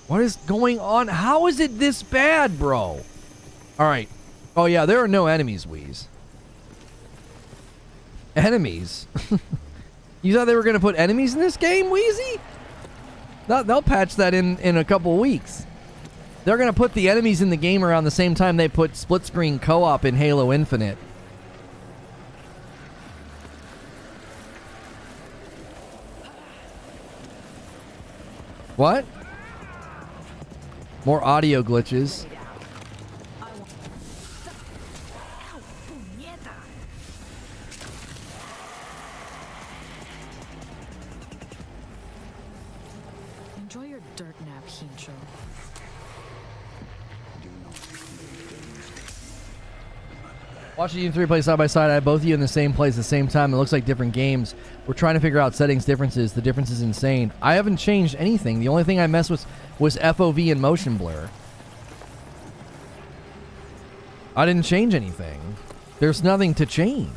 [SPEAKER 1] What is going on? How is it this bad, bro? All right. Oh, yeah, there are no enemies, Wheeze. Enemies? You thought they were going to put enemies in this game, Wheezy? They'll patch that in a couple weeks. They're going to put the enemies in the game around the same time they put split-screen co-op in Halo Infinite. What? More audio glitches.
[SPEAKER 7] Enjoy your dirt nap, Hincho.
[SPEAKER 1] Watching you three play side by side, I have both of you in the same place at the same time. It looks like different games. We're trying to figure out settings differences. The difference is insane. I haven't changed anything. The only thing I messed with was FOV and motion blur. I didn't change anything. There's nothing to change.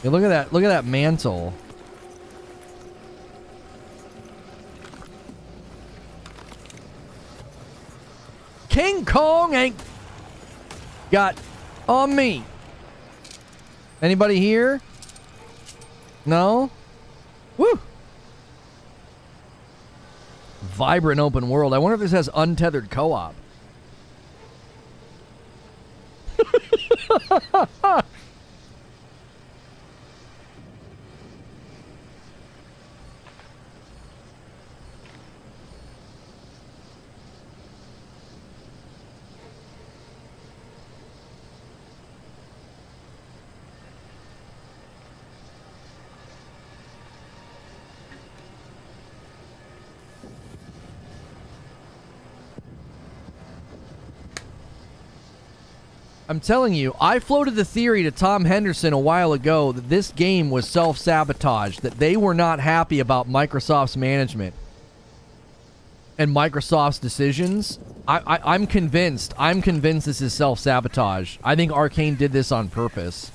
[SPEAKER 1] Hey, look at that. Look at that mantle. King Kong ain't got on me. Anybody here? No? Woo! Vibrant open world. I wonder if this has untethered co-op. I'm telling you, I floated the theory to Tom Henderson a while ago that this game was self-sabotage, that they were not happy about Microsoft's management and Microsoft's decisions. I'm convinced. I'm convinced this is self-sabotage. I think Arkane did this on purpose.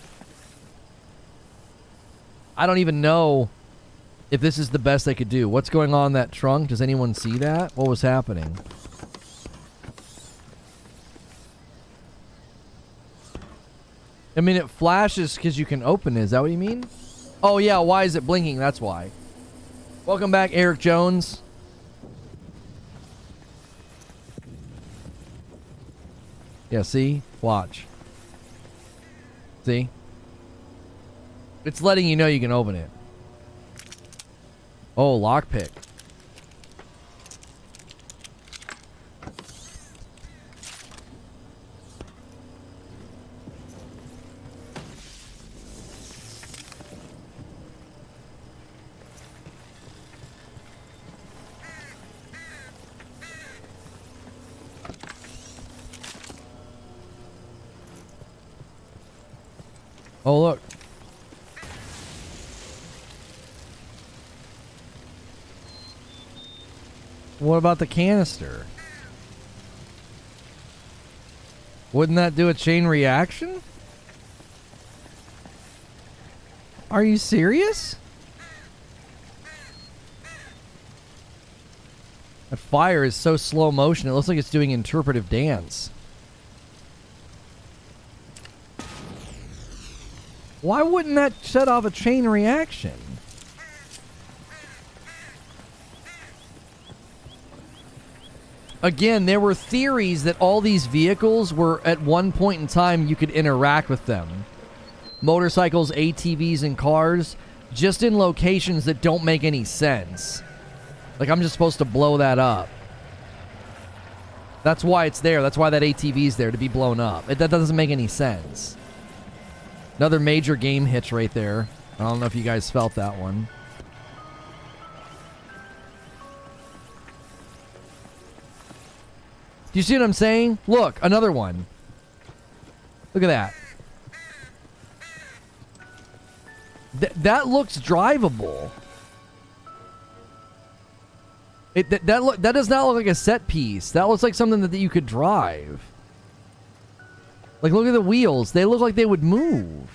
[SPEAKER 1] I don't even know if this is the best they could do. What's going on in that trunk? Does anyone see that? What was happening? I mean, it flashes because you can open it. Is that what you mean? Oh, yeah. Why is it blinking? That's why. Welcome back, Eric Jones. Yeah, see? Watch. See? It's letting you know you can open it. Oh, lockpick. Oh, look. What about the canister? Wouldn't that do a chain reaction? Are you serious? That fire is so slow motion, it looks like it's doing interpretive dance. Why wouldn't that set off a chain reaction? Again, there were theories that all these vehicles were, at one point in time, you could interact with them. Motorcycles, ATVs, and cars, just in locations that don't make any sense. Like, I'm just supposed to blow that up. That's why it's there. That's why that ATV's there, to be blown up. That doesn't make any sense. Another major game hitch right there. I don't know if you guys felt that one. Do you see what I'm saying? Look, another one. Look at that. That looks drivable. That does not look like a set piece. That looks like something that you could drive. Like, look at the wheels. They look like they would move.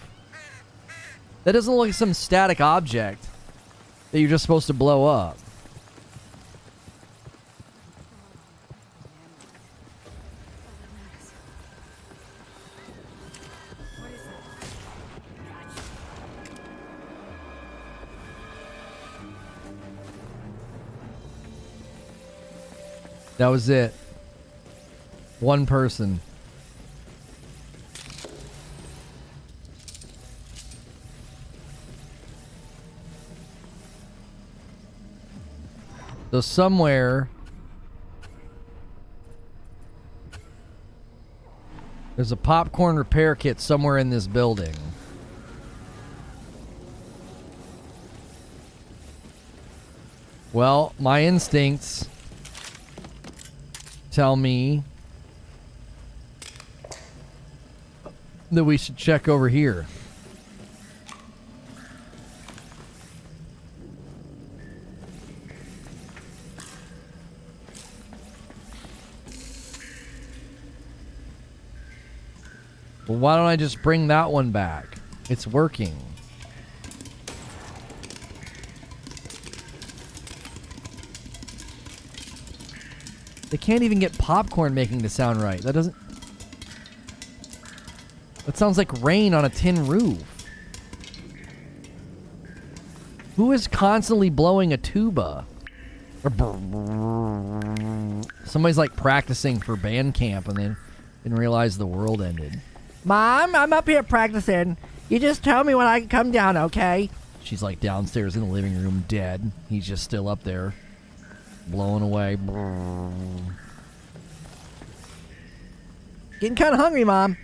[SPEAKER 1] That doesn't look like some static object. that you're just supposed to blow up. That was it. One person. So somewhere there's a popcorn repair kit somewhere in this building. Well, my instincts tell me that we should check over here. Well, why don't I just bring that one back? It's working. They can't even get popcorn making to sound right. That doesn't... That sounds like rain on a tin roof. Who is constantly blowing a tuba? Somebody's like practicing for band camp and then didn't realize the world ended. Mom, I'm up here practicing. You just tell me when I can come down, okay? She's like downstairs in the living room dead. He's just still up there, blowing away. Getting kind of hungry, Mom.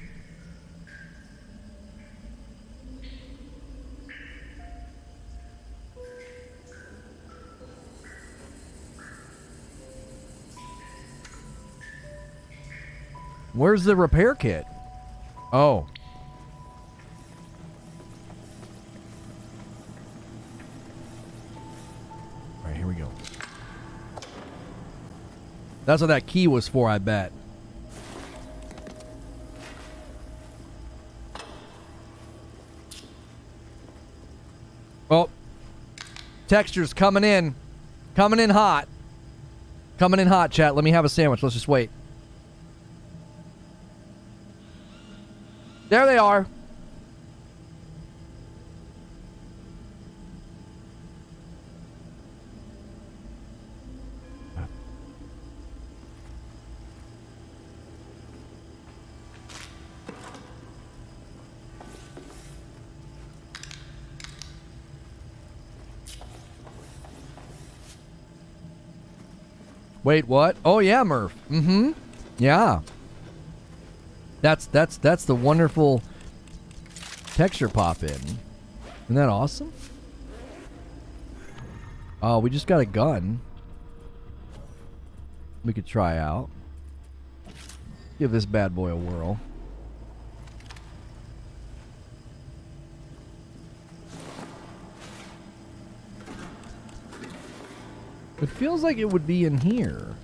[SPEAKER 1] Where's the repair kit? Oh. All right, here we go. That's what that key was for, I bet. Oh. Textures coming in. Coming in hot. Coming in hot, chat. Let me have a sandwich. Let's just wait. There they are. Wait, what? Oh yeah, Murph. Mm-hmm. Yeah. That's the wonderful texture pop in. Isn't that awesome? Oh, we just got a gun. We could try out. Give this bad boy a whirl. It feels like it would be in here.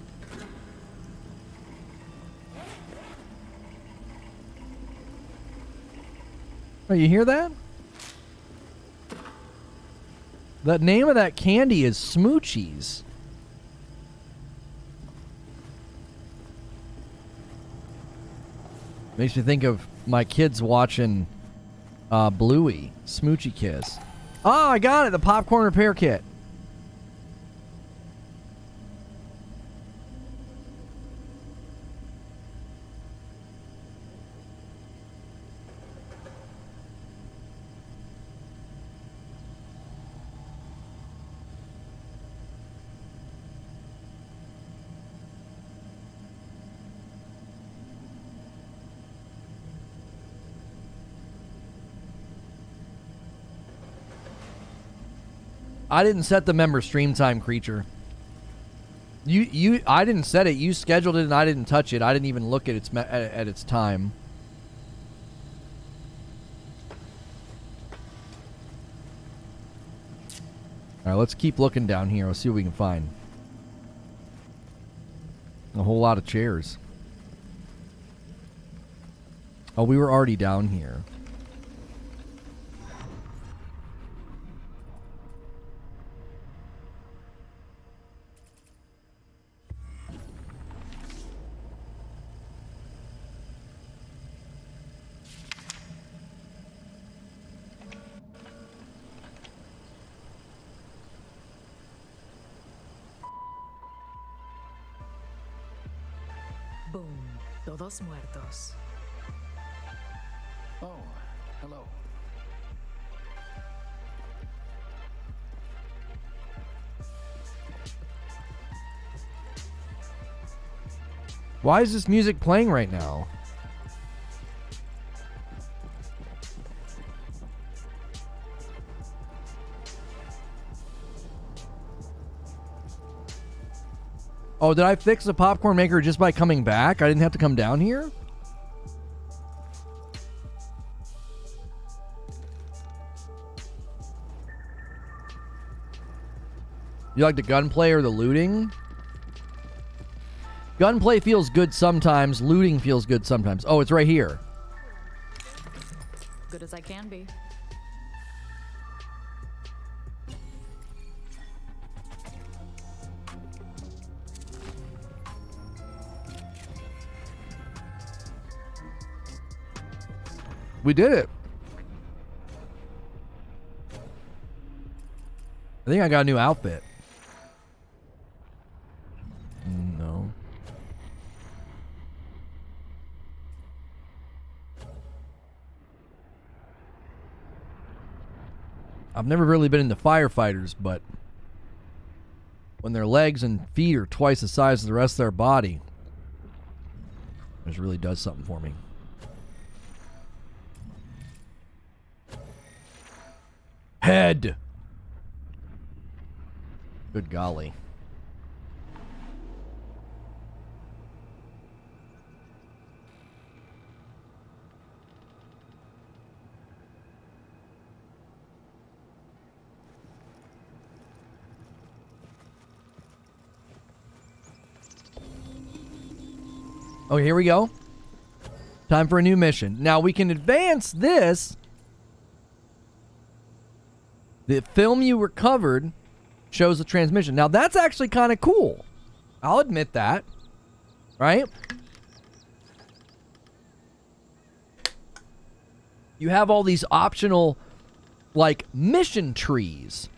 [SPEAKER 1] Oh, you hear that? The name of that candy is Smoochies. Makes me think of my kids watching Bluey, Smoochie Kiss. Oh, I got it, the popcorn repair kit. I didn't set the member stream time, creature. I didn't set it. You scheduled it and I didn't touch it. I didn't even look at its time. All right, let's keep looking down here. Let's see what we can find. A whole lot of chairs. Oh, we were already down here.
[SPEAKER 7] Boom. Todos muertos.
[SPEAKER 10] Oh, hello.
[SPEAKER 1] Why is this music playing right now? Oh, did I fix the popcorn maker just by coming back? I didn't have to come down here? You like the gunplay or the looting? Gunplay feels good sometimes. Looting feels good sometimes. Oh, it's right here.
[SPEAKER 7] Good as I can be.
[SPEAKER 1] We did it. I think I got a new outfit. No. I've never really been into firefighters, but when their legs and feet are twice the size of the rest of their body, it just really does something for me. Head. Good golly. Oh, here we go. Time for a new mission. Now we can advance this. The film you recovered shows the transmission. Now that's actually kind of cool. I'll admit that. Right? You have all these optional, like, mission trees.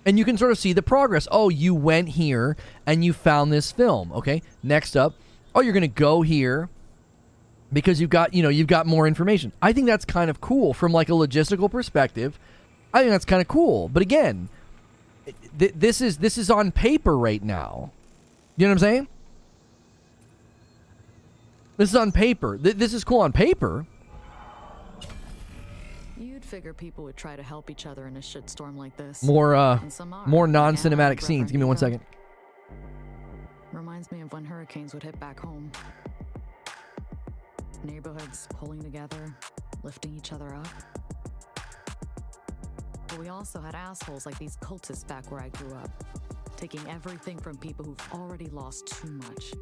[SPEAKER 1] And you can sort of see the progress. Oh, you went here and you found this film. Okay, next up. Oh, you're going to go here because you've got more information. I think that's kind of cool from, like, a logistical perspective. I think that's kind of cool. But again, this is on paper right now. You know what I'm saying? This is on paper. This is cool on paper.
[SPEAKER 7] You'd figure people would try to help each other in a shitstorm like this.
[SPEAKER 1] More
[SPEAKER 7] Yeah,
[SPEAKER 1] non-cinematic scenes. Give me 1 second.
[SPEAKER 7] Reminds me of when hurricanes would hit back home. Neighborhoods pulling together, lifting each other up. But we also had assholes like these cultists back where I grew up, taking everything from people who've already lost too much.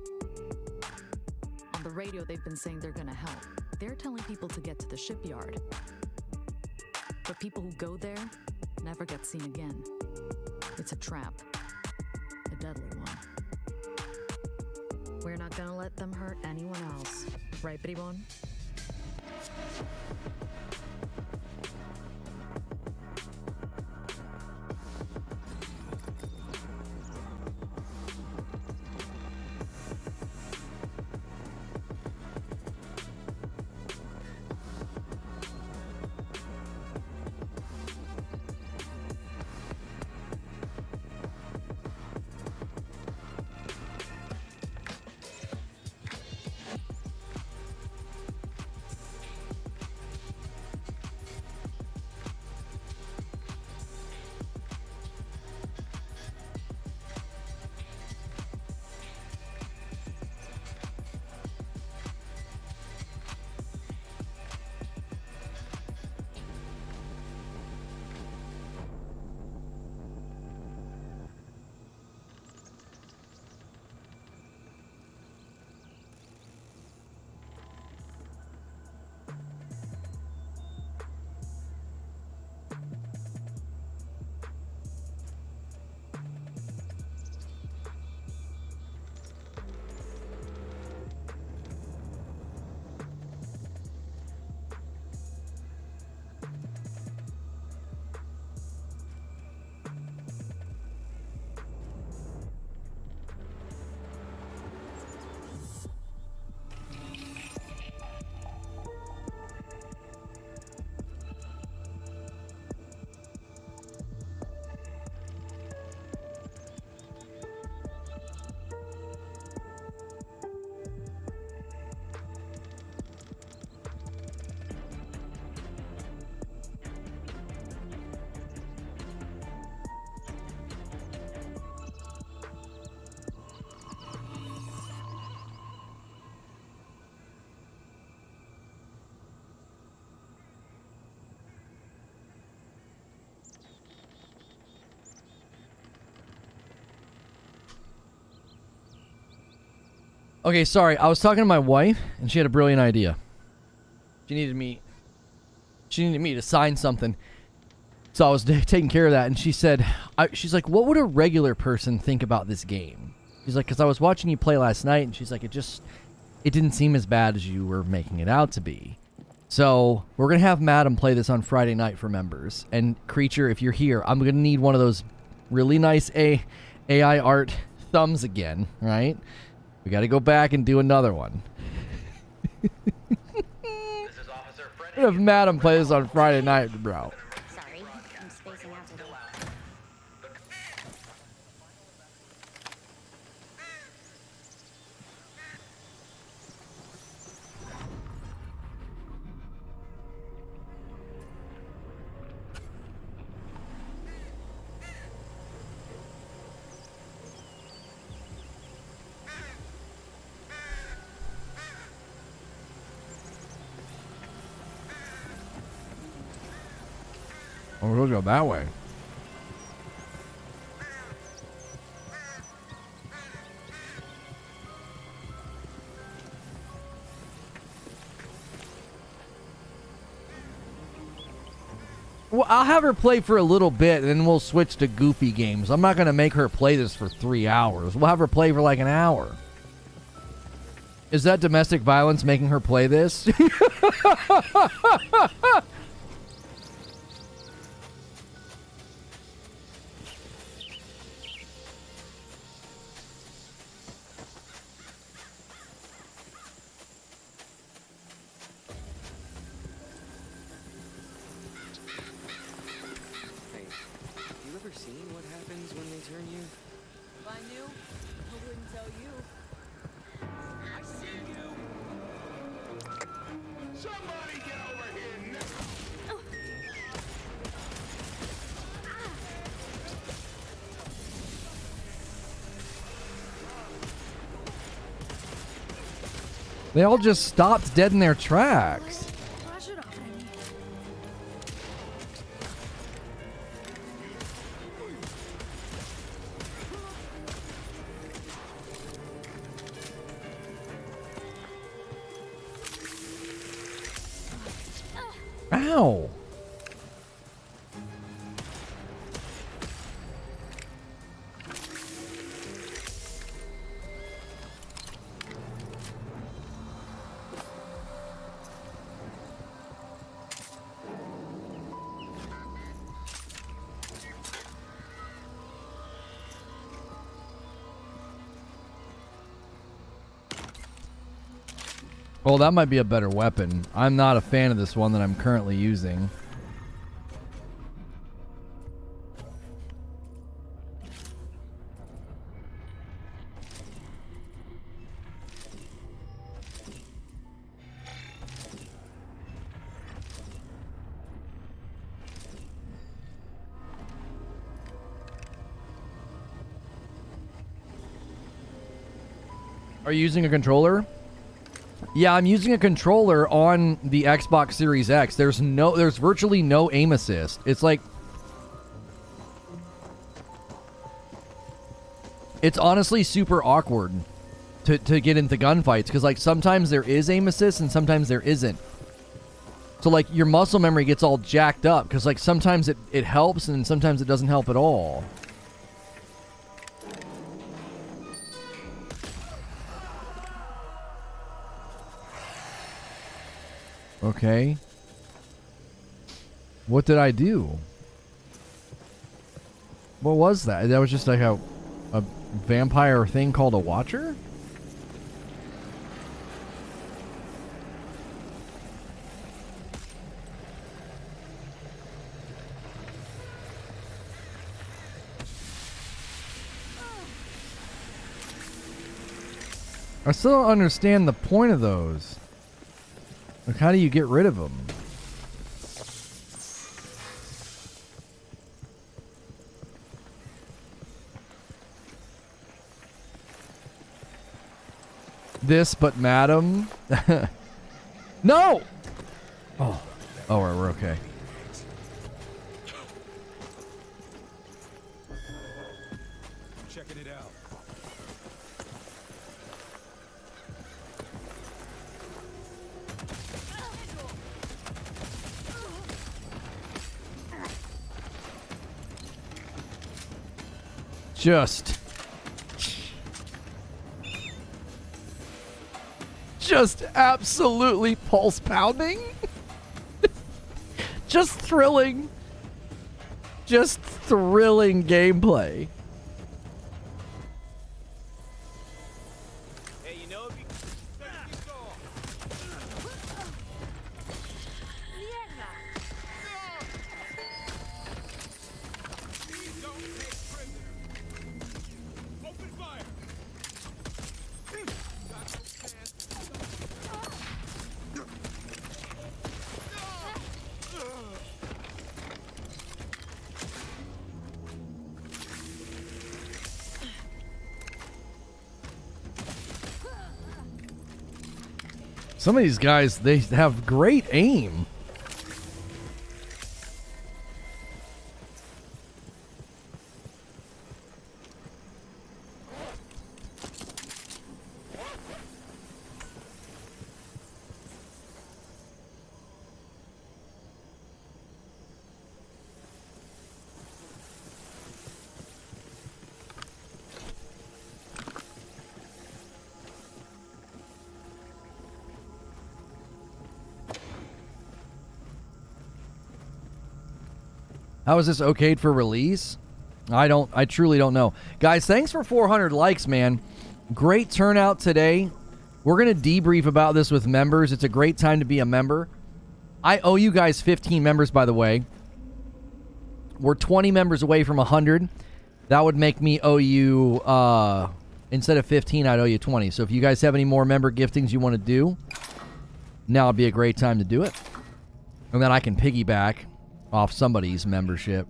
[SPEAKER 7] On the radio, they've been saying they're gonna help. They're telling people to get to the shipyard. But people who go there never get seen again. It's a trap. A deadly one. We're not gonna let them hurt anyone else. Right, Bribon?
[SPEAKER 1] Okay, sorry. I was talking to my wife, and she had a brilliant idea. She needed me to sign something. So I was taking care of that, and she said, she's like, what would a regular person think about this game? She's like, because I was watching you play last night, and she's like, it didn't seem as bad as you were making it out to be. So we're going to have Madam play this on Friday night for members. And Creature, if you're here, I'm going to need one of those really nice AI art thumbs again, right? We got to go back and do another one. If Madam play this on Friday night, bro.
[SPEAKER 6] Sorry, I'm spacing out today.
[SPEAKER 1] Oh, we'll go that way. Well, I'll have her play for a little bit, and then we'll switch to goofy games. I'm not going to make her play this for 3 hours. We'll have her play for like an hour. Is that domestic violence making her play this? They all just stopped dead in their tracks. Ow. Well, that might be a better weapon. I'm not a fan of this one that I'm currently using. Are you using a controller? Yeah, I'm using a controller on the Xbox Series X. There's virtually no aim assist. It's like, it's honestly super awkward to get into gunfights because like sometimes there is aim assist and sometimes there isn't. So like your muscle memory gets all jacked up because like sometimes it helps and sometimes it doesn't help at all. Okay. What did I do? What was that? That was just like a vampire thing called a Watcher? I still don't understand the point of those. Like, how do you get rid of them? This, but madam. No! Oh. Oh, we're okay.
[SPEAKER 12] Checking it out.
[SPEAKER 1] Just absolutely pulse pounding. Just thrilling. Just thrilling gameplay. Some of these guys, they have great aim. How is this okayed for release? I truly don't know. Guys, thanks for 400 likes, man. Great turnout today. We're going to debrief about this with members. It's a great time to be a member. I owe you guys 15 members, by the way. We're 20 members away from 100. That would make me owe you, instead of 15, I'd owe you 20. So if you guys have any more member giftings you want to do, now would be a great time to do it. And then I can piggyback off somebody's membership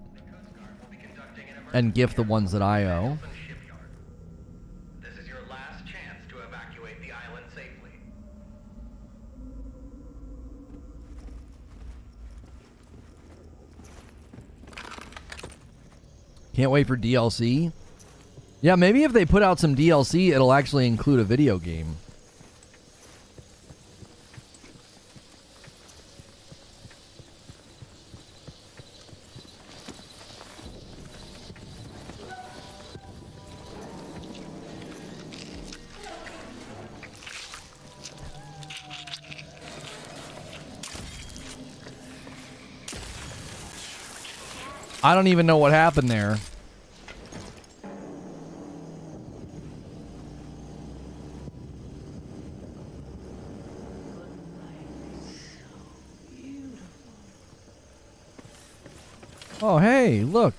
[SPEAKER 1] and gift the ones that I owe.
[SPEAKER 9] This is your last chance to evacuate the island safely.
[SPEAKER 1] Can't wait for DLC. Yeah, maybe if they put out some DLC, it'll actually include a video game. I don't even know what happened there. Oh, hey, look.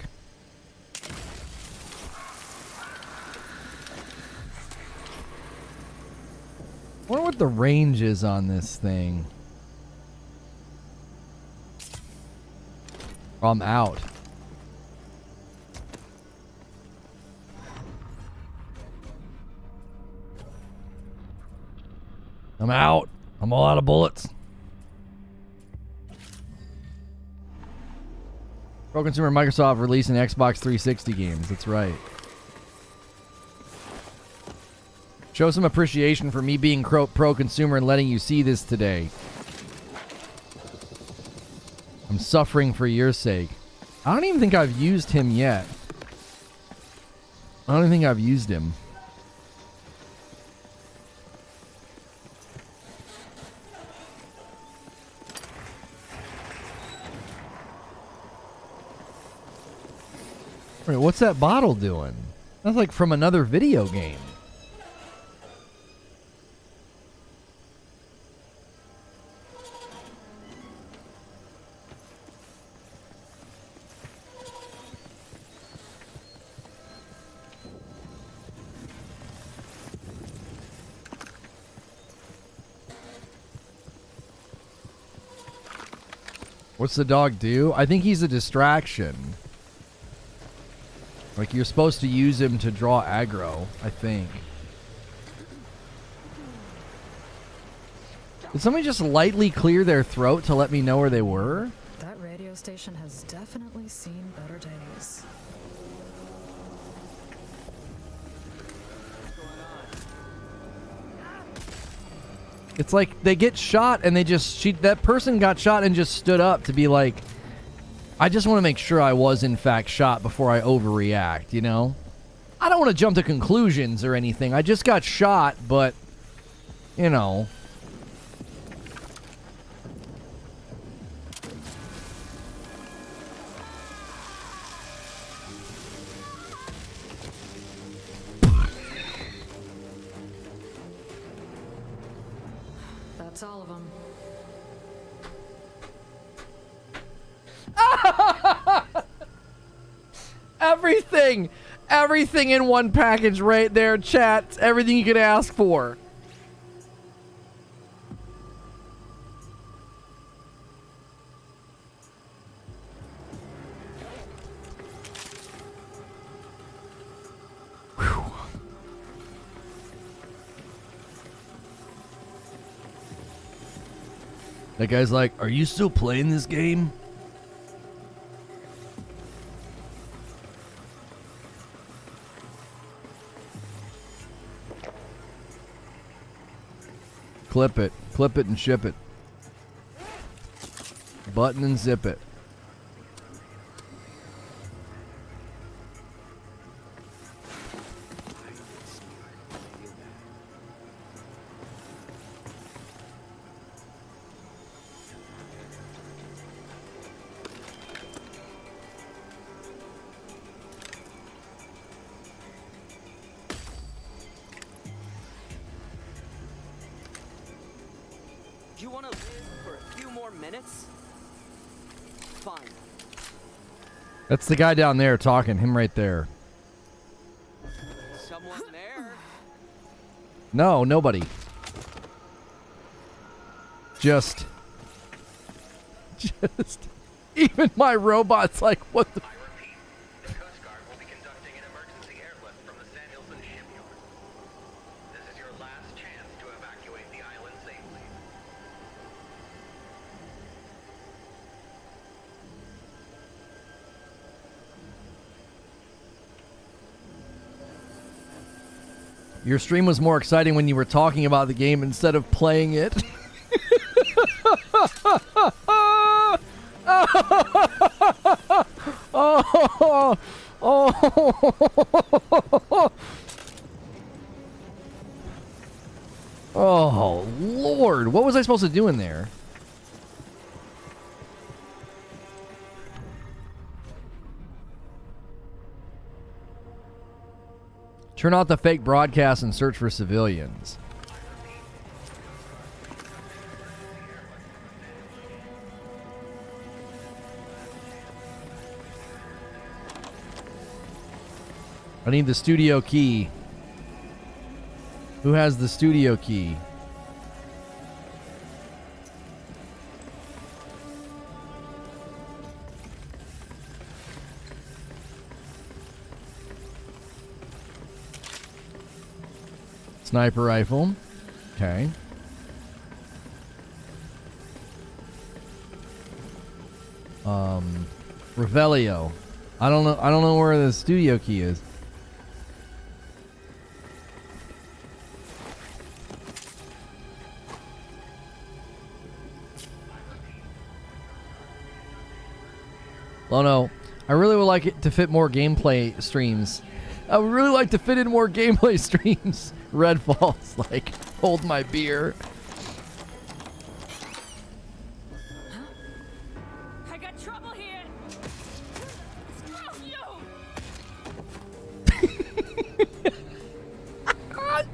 [SPEAKER 1] Wonder what the range is on this thing. Oh, I'm out. I'm out. I'm all out of bullets. Pro Consumer Microsoft releasing Xbox 360 games. That's right. Show some appreciation for me being pro consumer and letting you see this today. I'm suffering for your sake. I don't even think I've used him yet. I don't even think I've used him. Wait, what's that bottle doing? That's like from another video game. What's the dog do? I think he's a distraction. Like, you're supposed to use him to draw aggro, I think. Did somebody just lightly clear their throat to let me know where they were?
[SPEAKER 7] That radio station has definitely seen better days.
[SPEAKER 1] It's like they get shot and they just... that person got shot and just stood up to be like... I just want to make sure I was in fact shot before I overreact, you know? I don't want to jump to conclusions or anything. I just got shot, but, you know.
[SPEAKER 7] That's all of them.
[SPEAKER 1] Everything in one package right there, chat. Everything you could ask for. Whew. That guy's like, "Are you still playing this game?" Clip it and ship it. Button and zip it.
[SPEAKER 5] You want to live for a few more minutes? Fine.
[SPEAKER 1] That's the guy down there talking, him right there.
[SPEAKER 5] Someone there?
[SPEAKER 1] No, nobody. Just even my robot's like, what the?
[SPEAKER 9] I repeat, the Coast Guard will be conducting an emergency airlift from the Samuelson shipyard. This is your last chance to evacuate the island safely.
[SPEAKER 1] Your stream was more exciting when you were talking about the game instead of playing it. Oh, oh, Lord. What was I supposed to do in there? Turn off the fake broadcast and search for civilians. I need the studio key. Who has the studio key? Sniper rifle. Okay. Revelio. I don't know where the studio key is. Oh no. I really would like it to fit more gameplay streams. I would really like to fit in more gameplay streams. Redfall's like, hold my beer.
[SPEAKER 8] I got trouble here. Screw you.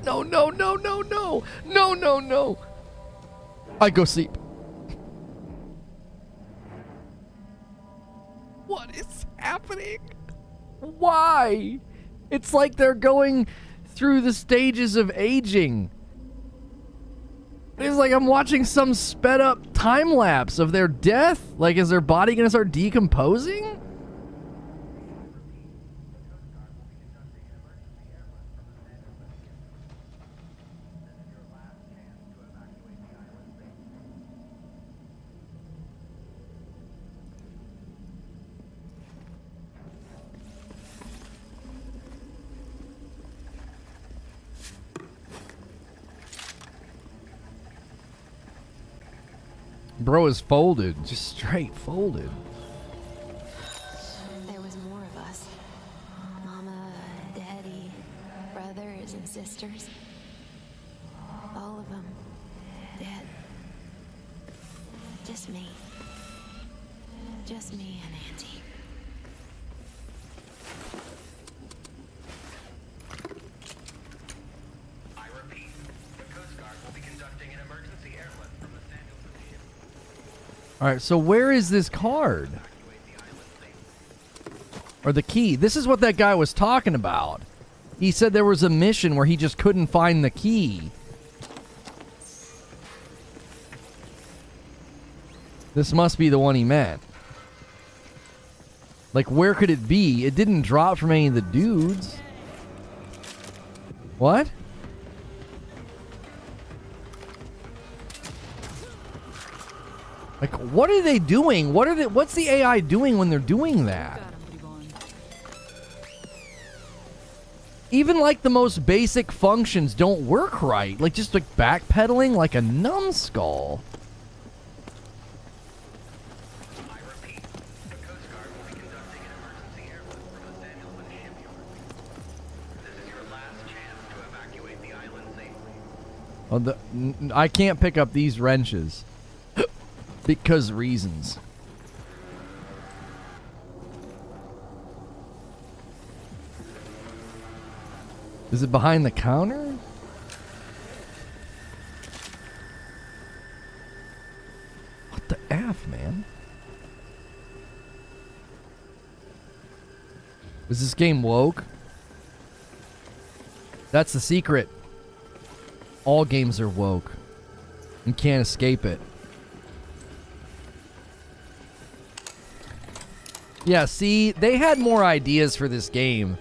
[SPEAKER 1] No, no, no, no, no. No, no, no. I go sleep. What is happening? Why? It's like they're going through the stages of aging. It's like I'm watching some sped up time lapse of their death. Like, is their body gonna start decomposing? Bro is folded, just straight folded.
[SPEAKER 6] There was more of us. Mama, Daddy, and sisters. All of them dead. Just me. Just me and Auntie.
[SPEAKER 9] I repeat, the Coast Guard will be conducting an emergency airlift from the Samuelson ship.
[SPEAKER 1] All right, so where is this card? Or the key? This is what that guy was talking about. He said there was a mission where he just couldn't find the key. This must be the one he meant. Like, where could it be? It didn't drop from any of the dudes. What? Like, what are they doing? What's the AI doing when they're doing that? Even like the most basic functions don't work right. Like just like backpedaling like a numbskull.
[SPEAKER 9] I repeat, the Coast Guard will be conducting an emergency airlift from the Samuelson shipyard. This is your last chance to evacuate the island safely.
[SPEAKER 1] Oh, I can't pick up these wrenches. Because reasons. Is it behind the counter? What the F, man? Is this game woke? That's the secret. All games are woke. You can't escape it. Yeah, see, they had more ideas for this game.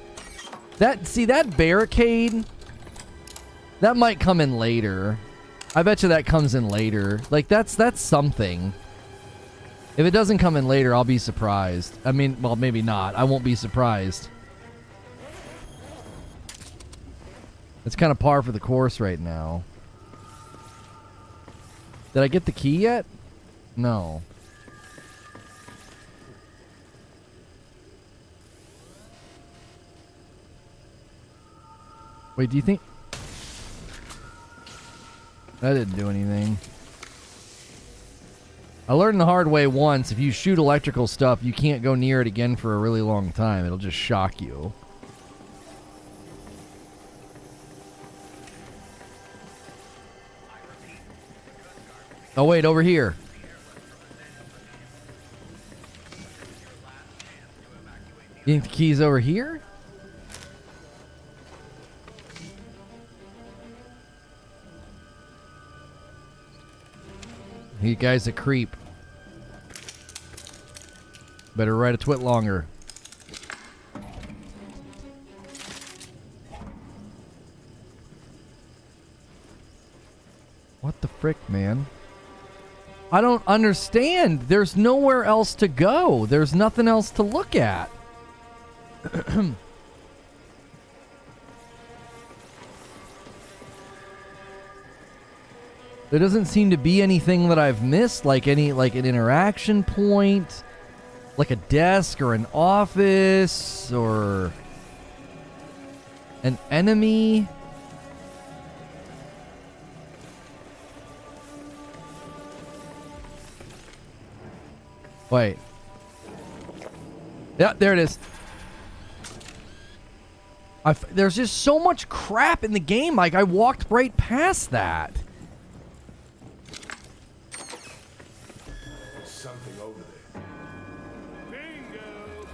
[SPEAKER 1] That barricade, that might come in later. I bet you that comes in later. Like, that's something. If it doesn't come in later, I'll be surprised. I mean, well, maybe not. I won't be surprised. It's kind of par for the course right now. Did I get the key yet? No. Wait, do you think... That didn't do anything. I learned the hard way once. If you shoot electrical stuff, you can't go near it again for a really long time. It'll just shock you. Oh, wait, over here. You think the key's over here? You guy's a creep. Better ride a twit longer. What the frick, man? I don't understand. There's nowhere else to go. There's nothing else to look at. There doesn't seem to be anything that I've missed, like an interaction point, like a desk or an office or an enemy. Wait. Yeah, there it is. There's just so much crap in the game. Like, I walked right past that.
[SPEAKER 4] Something over there.
[SPEAKER 10] Bingo!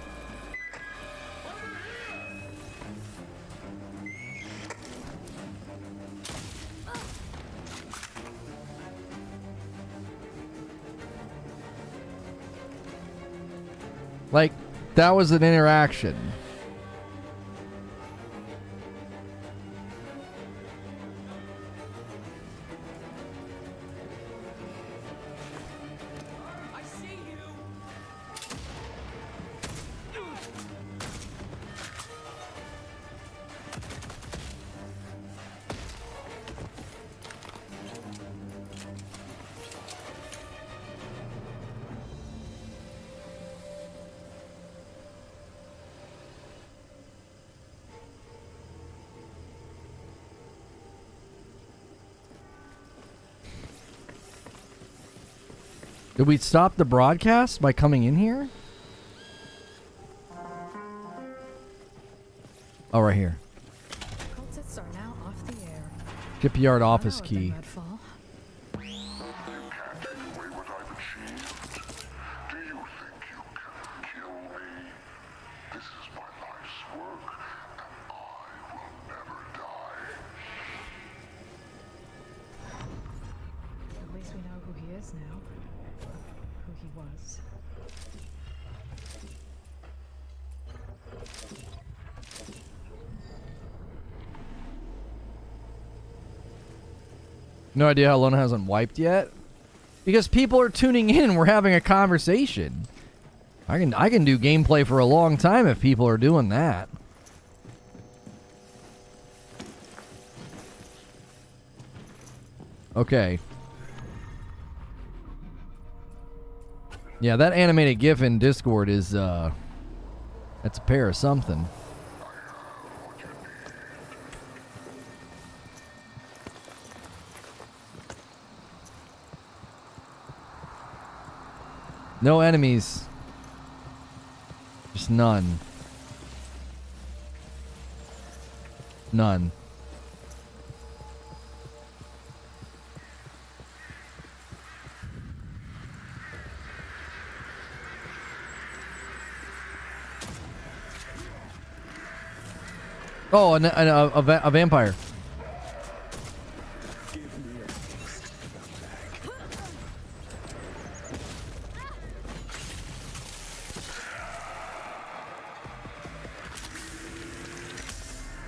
[SPEAKER 1] Like, that was an interaction. Did we stop the broadcast by coming in here? Oh, right here.
[SPEAKER 7] Cultists are now off the air.
[SPEAKER 1] Shipyard office key.
[SPEAKER 7] Redfall. At least we know who he is now. Who he was.
[SPEAKER 1] No idea how Lona hasn't wiped yet. Because people are tuning in. We're having a conversation. I can do gameplay for a long time if people are doing that. Okay. Yeah, that animated GIF in Discord is that's a pair of something. No enemies. Just none. None. Oh, a vampire.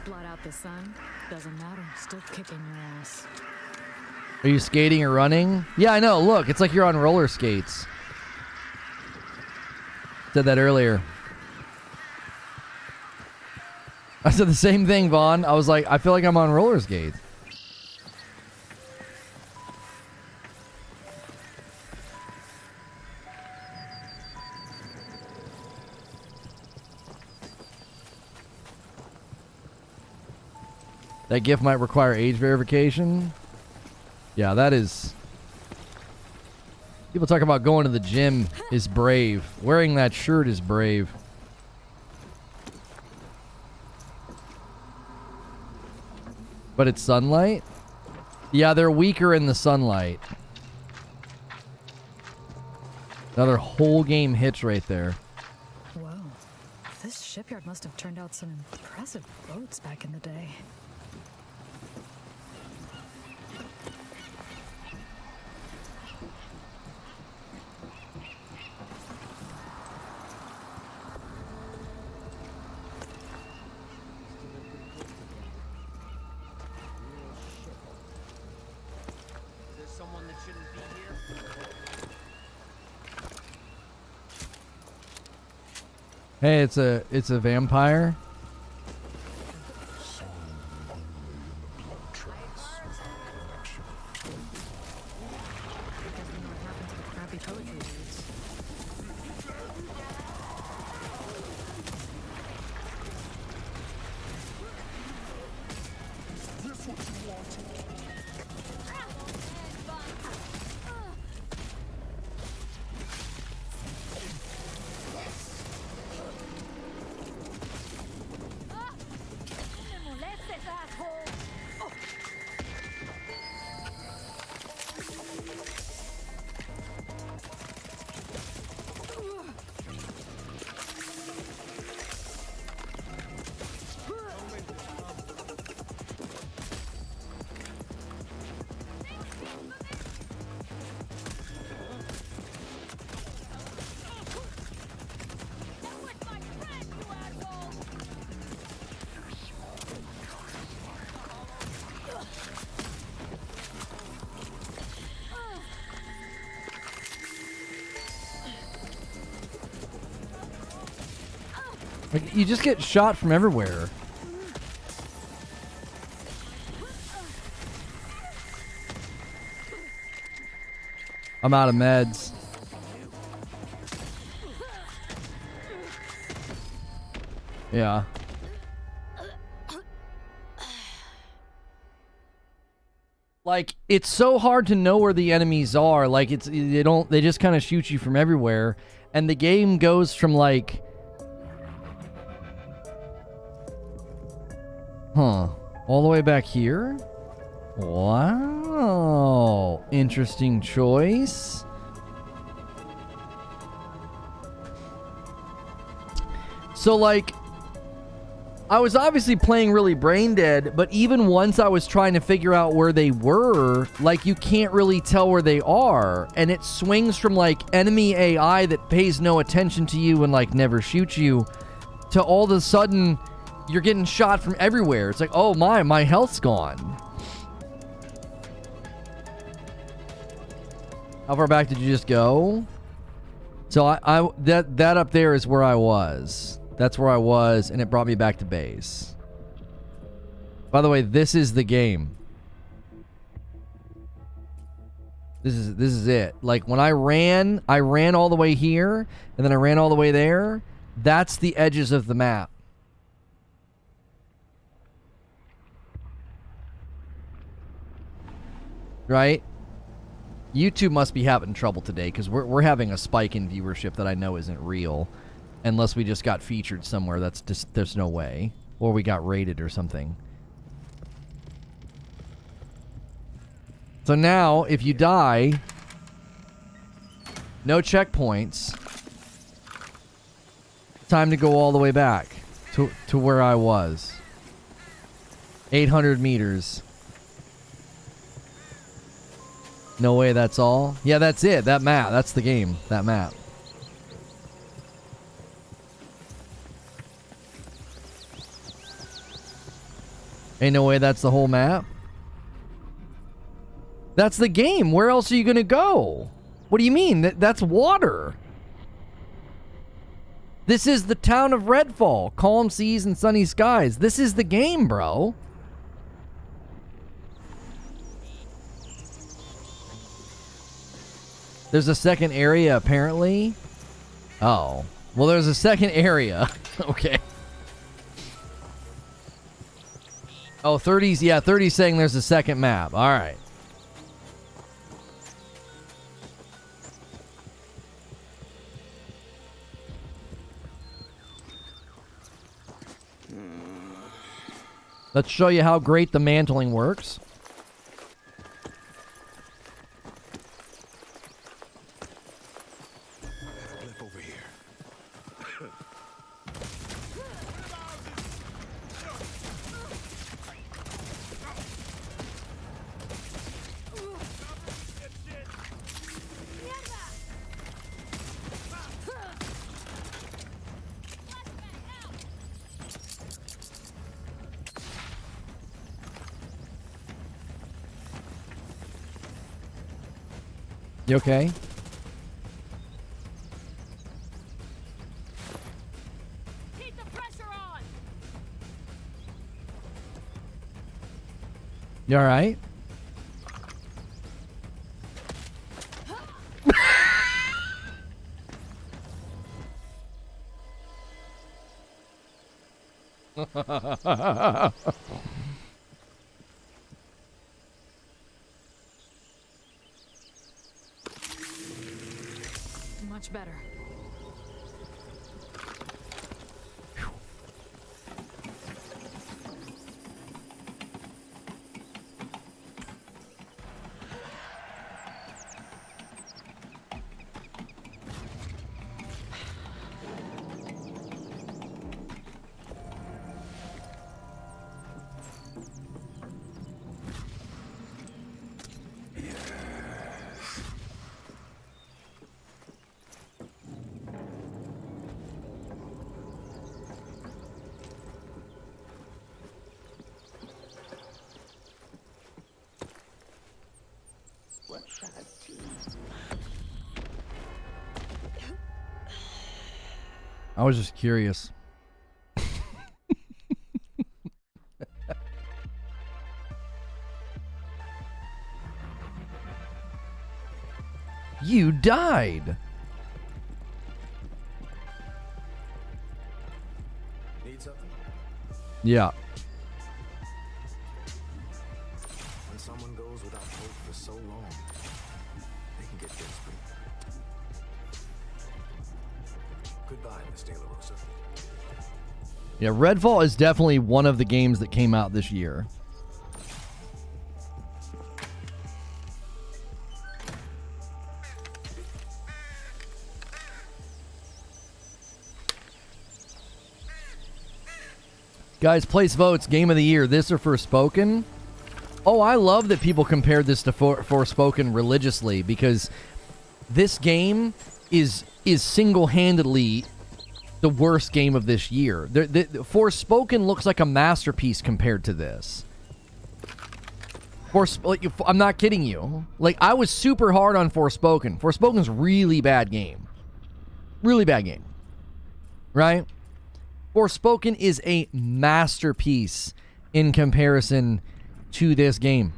[SPEAKER 7] Blot out the sun. Doesn't matter. Still kicking your ass.
[SPEAKER 1] Are you skating or running? Yeah, I know. Look, it's like you're on roller skates. Said that earlier. I said the same thing, Vaughn. I was like, I feel like I'm on roller skates. That GIF might require age verification. Yeah, that is... People talk about going to the gym is brave. Wearing that shirt is brave. But it's sunlight? Yeah, they're weaker in the sunlight. Another whole game hitch right there.
[SPEAKER 7] Whoa. This shipyard must have turned out some impressive boats back in the day.
[SPEAKER 1] Hey, it's a vampire. Like, you just get shot from everywhere. I'm out of meds. Yeah. Like, it's so hard to know where the enemies are. Like, they just kind of shoot you from everywhere. And the game goes from like, all the way back here? Wow. Interesting choice. So, like, I was obviously playing really brain dead, but even once I was trying to figure out where they were, like, you can't really tell where they are. And it swings from, like, enemy AI that pays no attention to you and, like, never shoots you, to all of a sudden, you're getting shot from everywhere. It's like, oh my health's gone. How far back did you just go? So that up there is where I was. That's where I was, and it brought me back to base. By the way, this is the game. This is it. Like, when I ran all the way here, and then I ran all the way there. That's the edges of the map. Right? YouTube must be having trouble today, because we're having a spike in viewership that I know isn't real. Unless we just got featured somewhere. That's just, there's no way. Or we got rated or something. So now, if you die, no checkpoints. Time to go all the way back to where I was. 800 meters. No way that's all? Yeah, that's it. That map. That's the game. That map. Ain't no way that's the whole map. That's the game. Where else are you going to go? What do you mean? That's water. This is the town of Redfall. Calm seas and sunny skies. This is the game, bro. There's a second area, apparently. Oh. Well, there's a second area. Okay. Oh, 30's, yeah, 30's saying there's a second map. All right. Let's show you how great the mantling works. You okay?
[SPEAKER 8] Keep the pressure on.
[SPEAKER 1] You all right?
[SPEAKER 7] Much better.
[SPEAKER 1] I was just curious. You died.
[SPEAKER 4] Need something?
[SPEAKER 1] Yeah.
[SPEAKER 4] When someone goes without so long, they can get desperate. Goodbye, Miss De La Rosa.
[SPEAKER 1] Yeah, Redfall is definitely one of the games that came out this year. Guys, place votes. Game of the year. This or Forspoken? Oh, I love that people compared this to Forspoken religiously, because this game is single-handedly the worst game of this year. Forspoken looks like a masterpiece compared to this. I'm not kidding you. Like, I was super hard on Forspoken. Forspoken's really bad game. Really bad game. Right? Forspoken is a masterpiece in comparison to this game.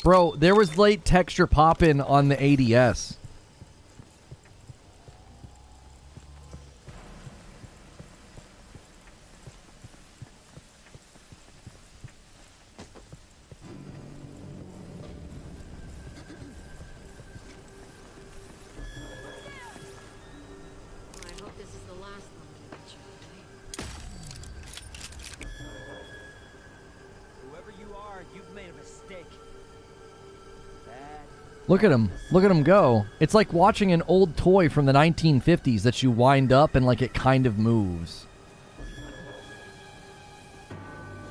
[SPEAKER 1] Bro, there was late texture pop-in on the ADS.
[SPEAKER 6] I hope this is the last one.
[SPEAKER 5] Whoever you are, you've made a mistake.
[SPEAKER 1] Look at him. Look at him go. It's like watching an old toy from the 1950s that you wind up and like it kind of moves.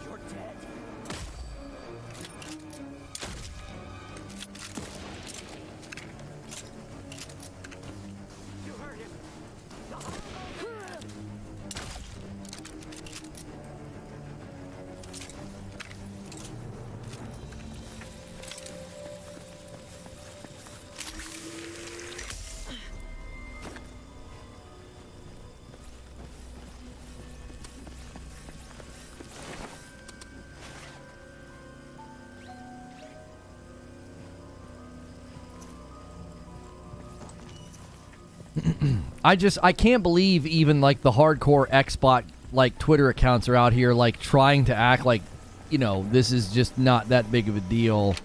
[SPEAKER 5] You're dead. You hurt him.
[SPEAKER 1] I can't believe even like the hardcore Xbot like Twitter accounts are out here like trying to act like, you know, this is just not that big of a deal.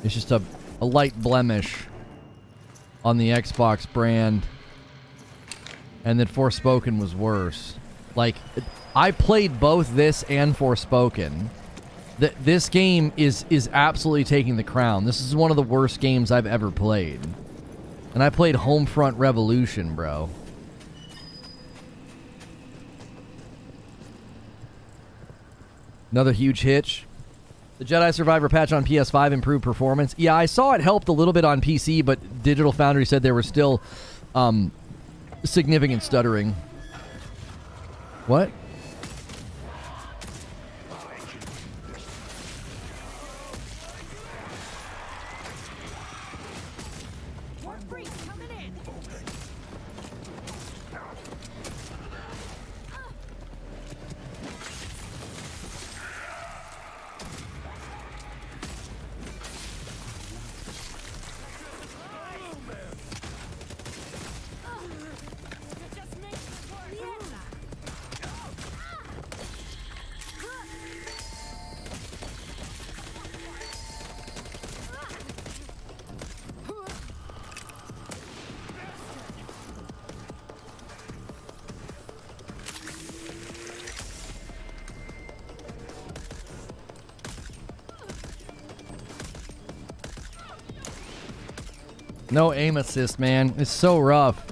[SPEAKER 1] It's just a light blemish on the Xbox brand. And that Forspoken was worse. Like, I played both this and Forspoken. This game is absolutely taking the crown. This is one of the worst games I've ever played. And I played Homefront Revolution, bro. Another huge hitch. The Jedi Survivor patch on PS5 improved performance. Yeah, I saw it helped a little bit on PC, but Digital Foundry said there was still significant stuttering. What? No aim assist, man. It's so rough.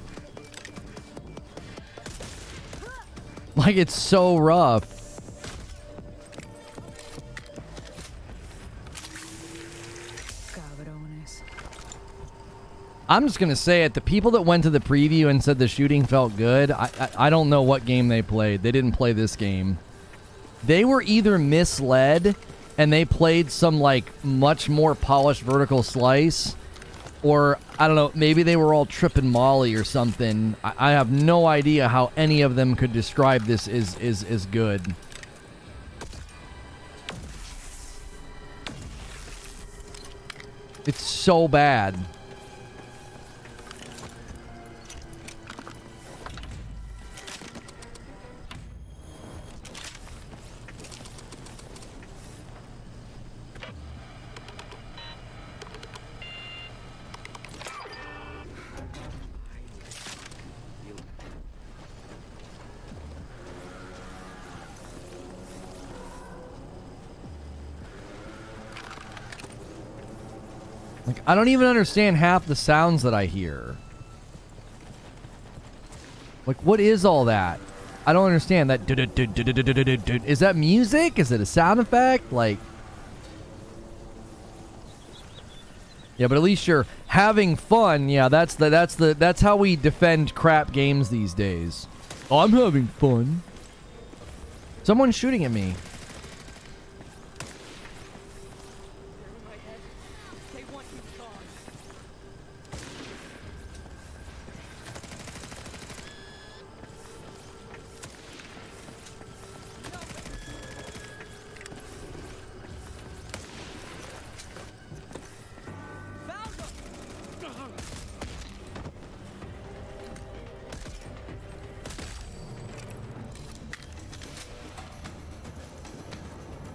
[SPEAKER 1] Like, it's so rough. I'm just gonna say it. The people that went to the preview and said the shooting felt good, I don't know what game they played. They didn't play this game. They were either misled and they played some, like, much more polished vertical slice, or, I don't know, maybe they were all tripping Molly or something. I have no idea how any of them could describe this as good. It's so bad. Like, I don't even understand half the sounds that I hear. Like, what is all that? I don't understand that. Is that music? Is it a sound effect? Like, yeah, but at least you're having fun. Yeah, that's how we defend crap games these days. Oh, I'm having fun. Someone's shooting at me.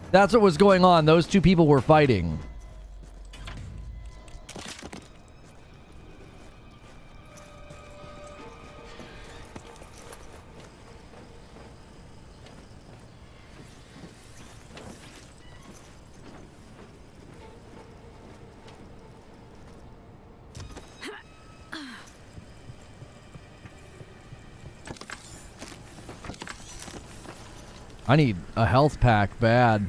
[SPEAKER 1] That's what was going on. Those two people were fighting. I need a health pack bad.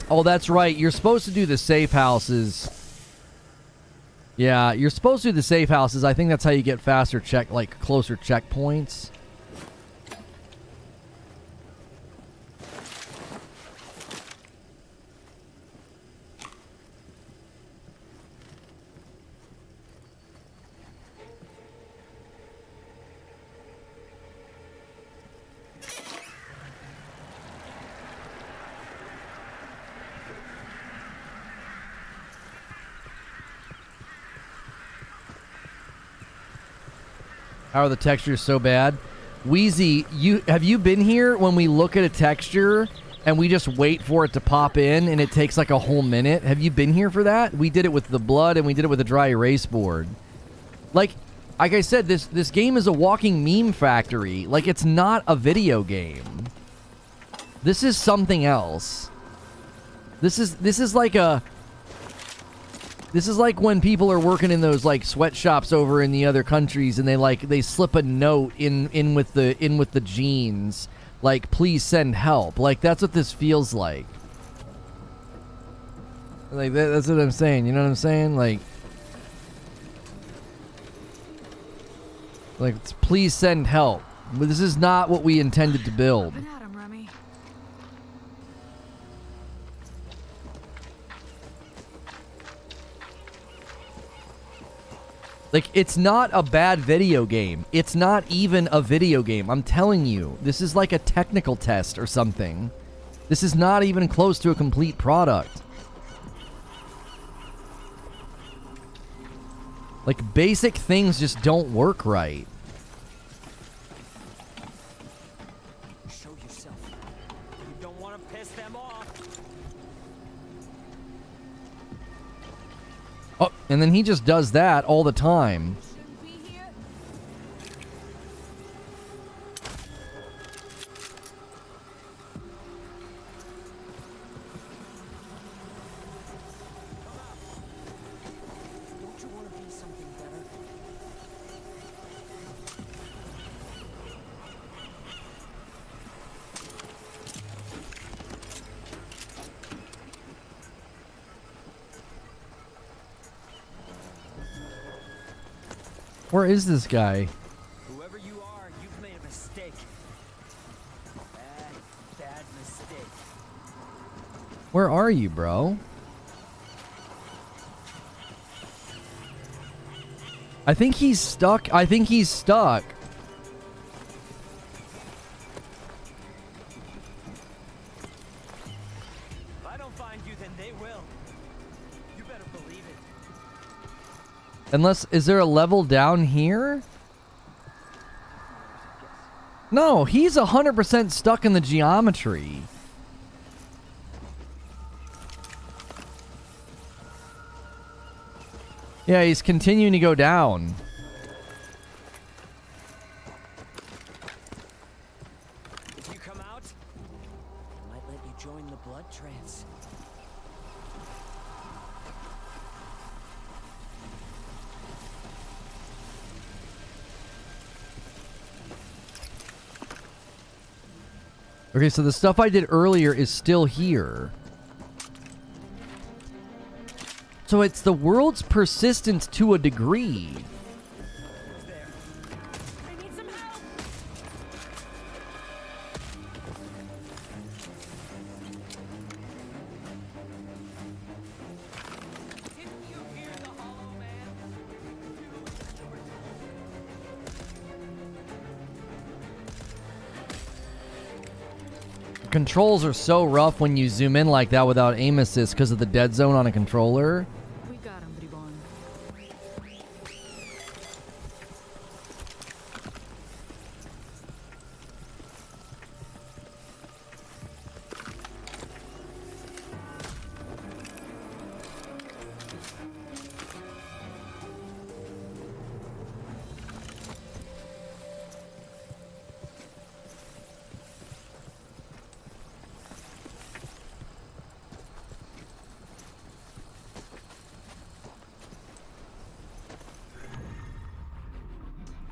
[SPEAKER 1] Oh, that's right. You're supposed to do the safe houses. Yeah, you're supposed to do the safe houses. I think that's how you get faster closer checkpoints. How are the textures so bad? Wheezy, have you been here when we look at a texture and we just wait for it to pop in and it takes like a whole minute? Have you been here for that? We did it with the blood and we did it with the dry erase board. Like I said, this game is a walking meme factory. Like, it's not a video game. This is something else. This is like when people are working in those like sweatshops over in the other countries and they slip a note in with the jeans, like, please send help. Like, that's what this feels like. Like, that's what I'm saying. You know what I'm saying? Like, please send help. But this is not what we intended to build. Like, it's not a bad video game. It's not even a video game. I'm telling you, this is like a technical test or something. This is not even close to a complete product. Like, basic things just don't work right.
[SPEAKER 5] Show yourself. You don't want to piss them off.
[SPEAKER 1] Oh, and then he just does that all the time. Where is this guy?
[SPEAKER 5] Whoever you are, you've made a mistake. Bad mistake.
[SPEAKER 1] Where are you, bro? I think he's stuck. I think he's stuck.
[SPEAKER 5] If I don't find you, then they will. You better believe it.
[SPEAKER 1] Unless, is there a level down here? No, he's 100% stuck in the geometry. Yeah, he's continuing to go down.
[SPEAKER 5] If you come out, I might let you join the blood trance.
[SPEAKER 1] Okay, so the stuff I did earlier is still here. So it's the world's persistence to a degree. Controls are so rough when you zoom in like that without aim assist because of the dead zone on a controller.
[SPEAKER 7] We got him, Bribon.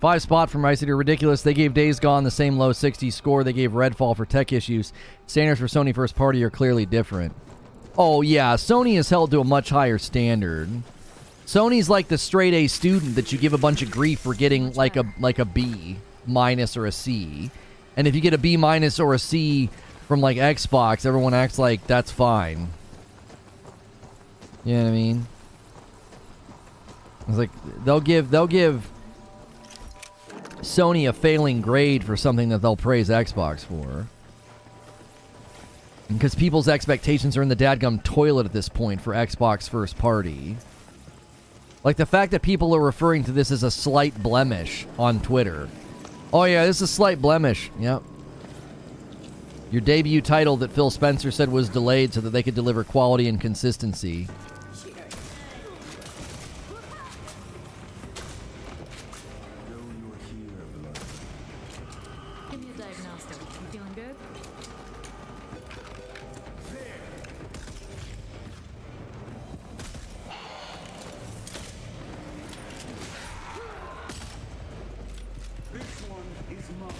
[SPEAKER 1] Five spot from Rice City ridiculous. They gave Days Gone the same low 60 score they gave Redfall for tech issues. Standards for Sony first party are clearly different. Oh yeah, Sony is held to a much higher standard. Sony's like the straight A student that you give a bunch of grief for getting like a B minus or a C. And if you get a B minus or a C from like Xbox, everyone acts like that's fine. You know what I mean? It's like they'll give Sony a failing grade for something that they'll praise Xbox for. Because people's expectations are in the dadgum toilet at this point for Xbox first party. Like the fact that people are referring to this as a slight blemish on Twitter. Oh yeah, this is a slight blemish. Yep. Your debut title that Phil Spencer said was delayed so that they could deliver quality and consistency.
[SPEAKER 7] Give me a diagnostic. You feeling good?
[SPEAKER 10] This one is mine.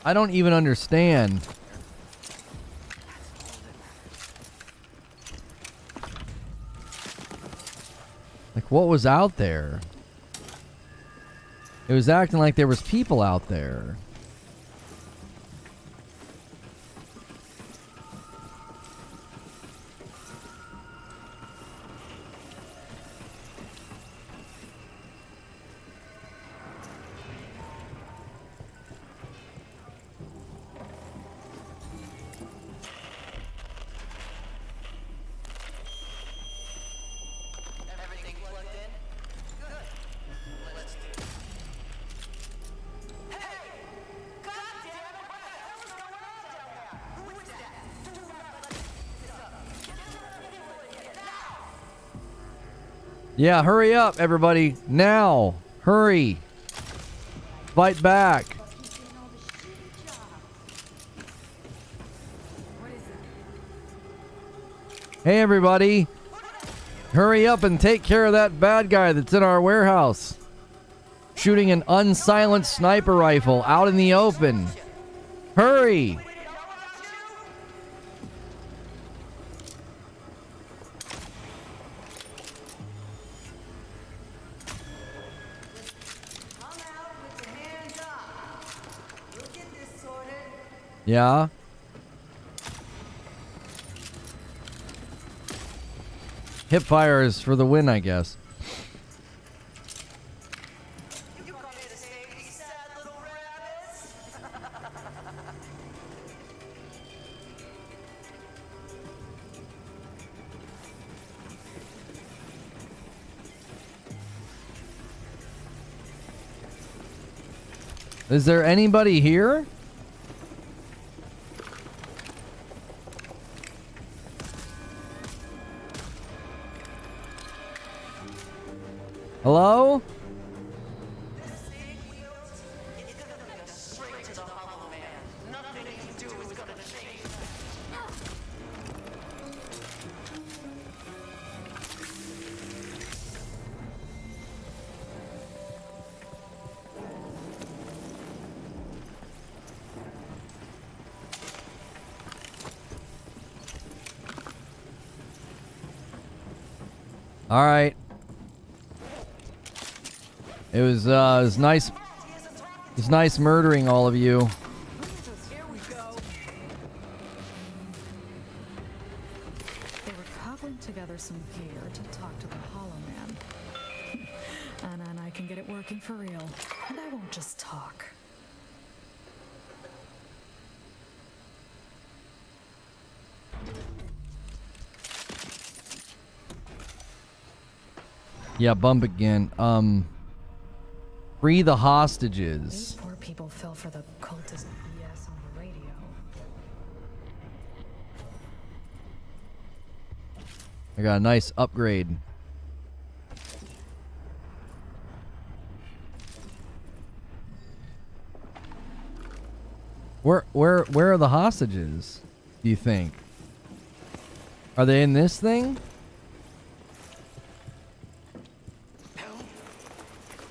[SPEAKER 1] I don't even understand. Like, what was out there? It was acting like there was people out there.
[SPEAKER 5] Everything plugged in? Good. Let's do it. Hey! God damn it! What the hell is going on down there? Who is that? Do not let this up. Get the people in here now!
[SPEAKER 1] Yeah, hurry up, everybody. Now. Hurry. Fight back. Hey, everybody. Hurry up and take care of that bad guy that's in our warehouse. Shooting an unsilenced sniper rifle out in the open. Hurry. Yeah. Hipfire is for the win, I guess.
[SPEAKER 5] You come here to save these sad little rabbits?
[SPEAKER 1] Is there anybody here? Hello? All right. It was nice. It was nice murdering all of you.
[SPEAKER 8] Here we go.
[SPEAKER 7] They were cobbling together some gear to talk to the Hollow Man. And I can get it working for real. And I won't just talk.
[SPEAKER 1] Yeah, bump again. Free the hostages.
[SPEAKER 7] These poor people fell for the cultist BS on the radio.
[SPEAKER 1] I got a nice upgrade. Where are the hostages, do you think? Are they in this thing?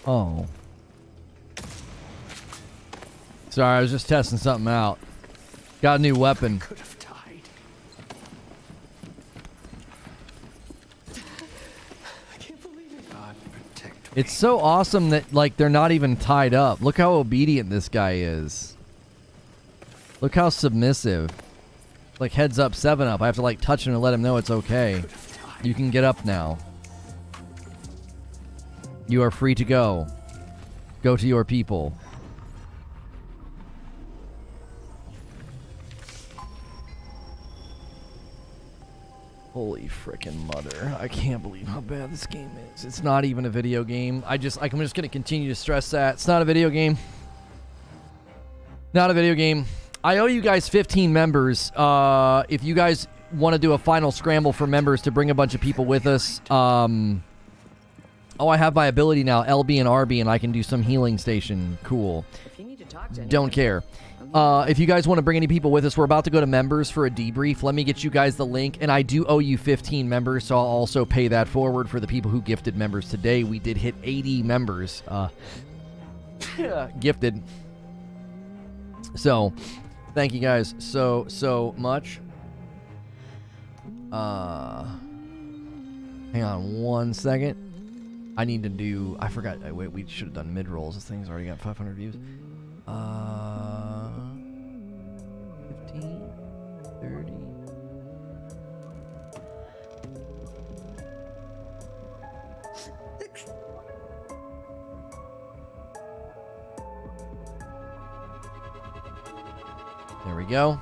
[SPEAKER 1] Oh. Sorry, I was just testing something out. Got a new weapon.
[SPEAKER 2] Could have died. I can't believe it. God protect me.
[SPEAKER 1] It's so awesome that, like, they're not even tied up. Look how obedient this guy is. Look how submissive. Like, heads up, 7 up. I have to, like, touch him and let him know it's okay. You can get up now. You are free to go. Go to your people. Holy frickin' mother. I can't believe how bad this game is. It's not even a video game. I'm just gonna continue to stress that. It's not a video game. Not a video game. I owe you guys 15 members. If you guys want to do a final scramble for members to bring a bunch of people with us, oh, I have my ability now, LB and RB, and I can do some healing station. Cool.
[SPEAKER 3] If you need to talk to
[SPEAKER 1] Don't care. If you guys want to bring any people with us, we're about to go to members for a debrief. Let me get you guys the link, and I do owe you 15 members, so I'll also pay that forward for the people who gifted members today. We did hit 80 members gifted. So, thank you guys so much. Hang on one second. I need to do... I forgot. Wait, we should have done mid-rolls. This thing's already got 500 views. 15, 30... There we go.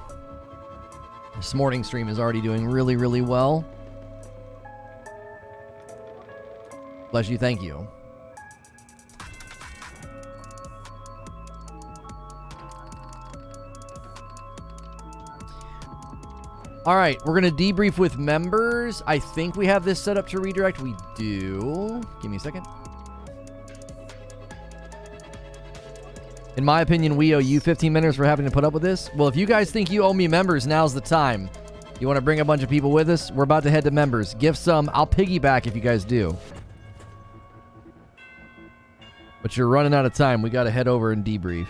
[SPEAKER 1] This morning stream is already doing really well. Bless you, thank you. All right, we're going to debrief with members. I think we have this set up to redirect. We do. Give me a second. In my opinion, we owe you 15 minutes for having to put up with this. Well, if you guys think you owe me members, now's the time. You want to bring a bunch of people with us? We're about to head to members. Give some. I'll piggyback if you guys do. But you're running out of time. We got to head over and debrief.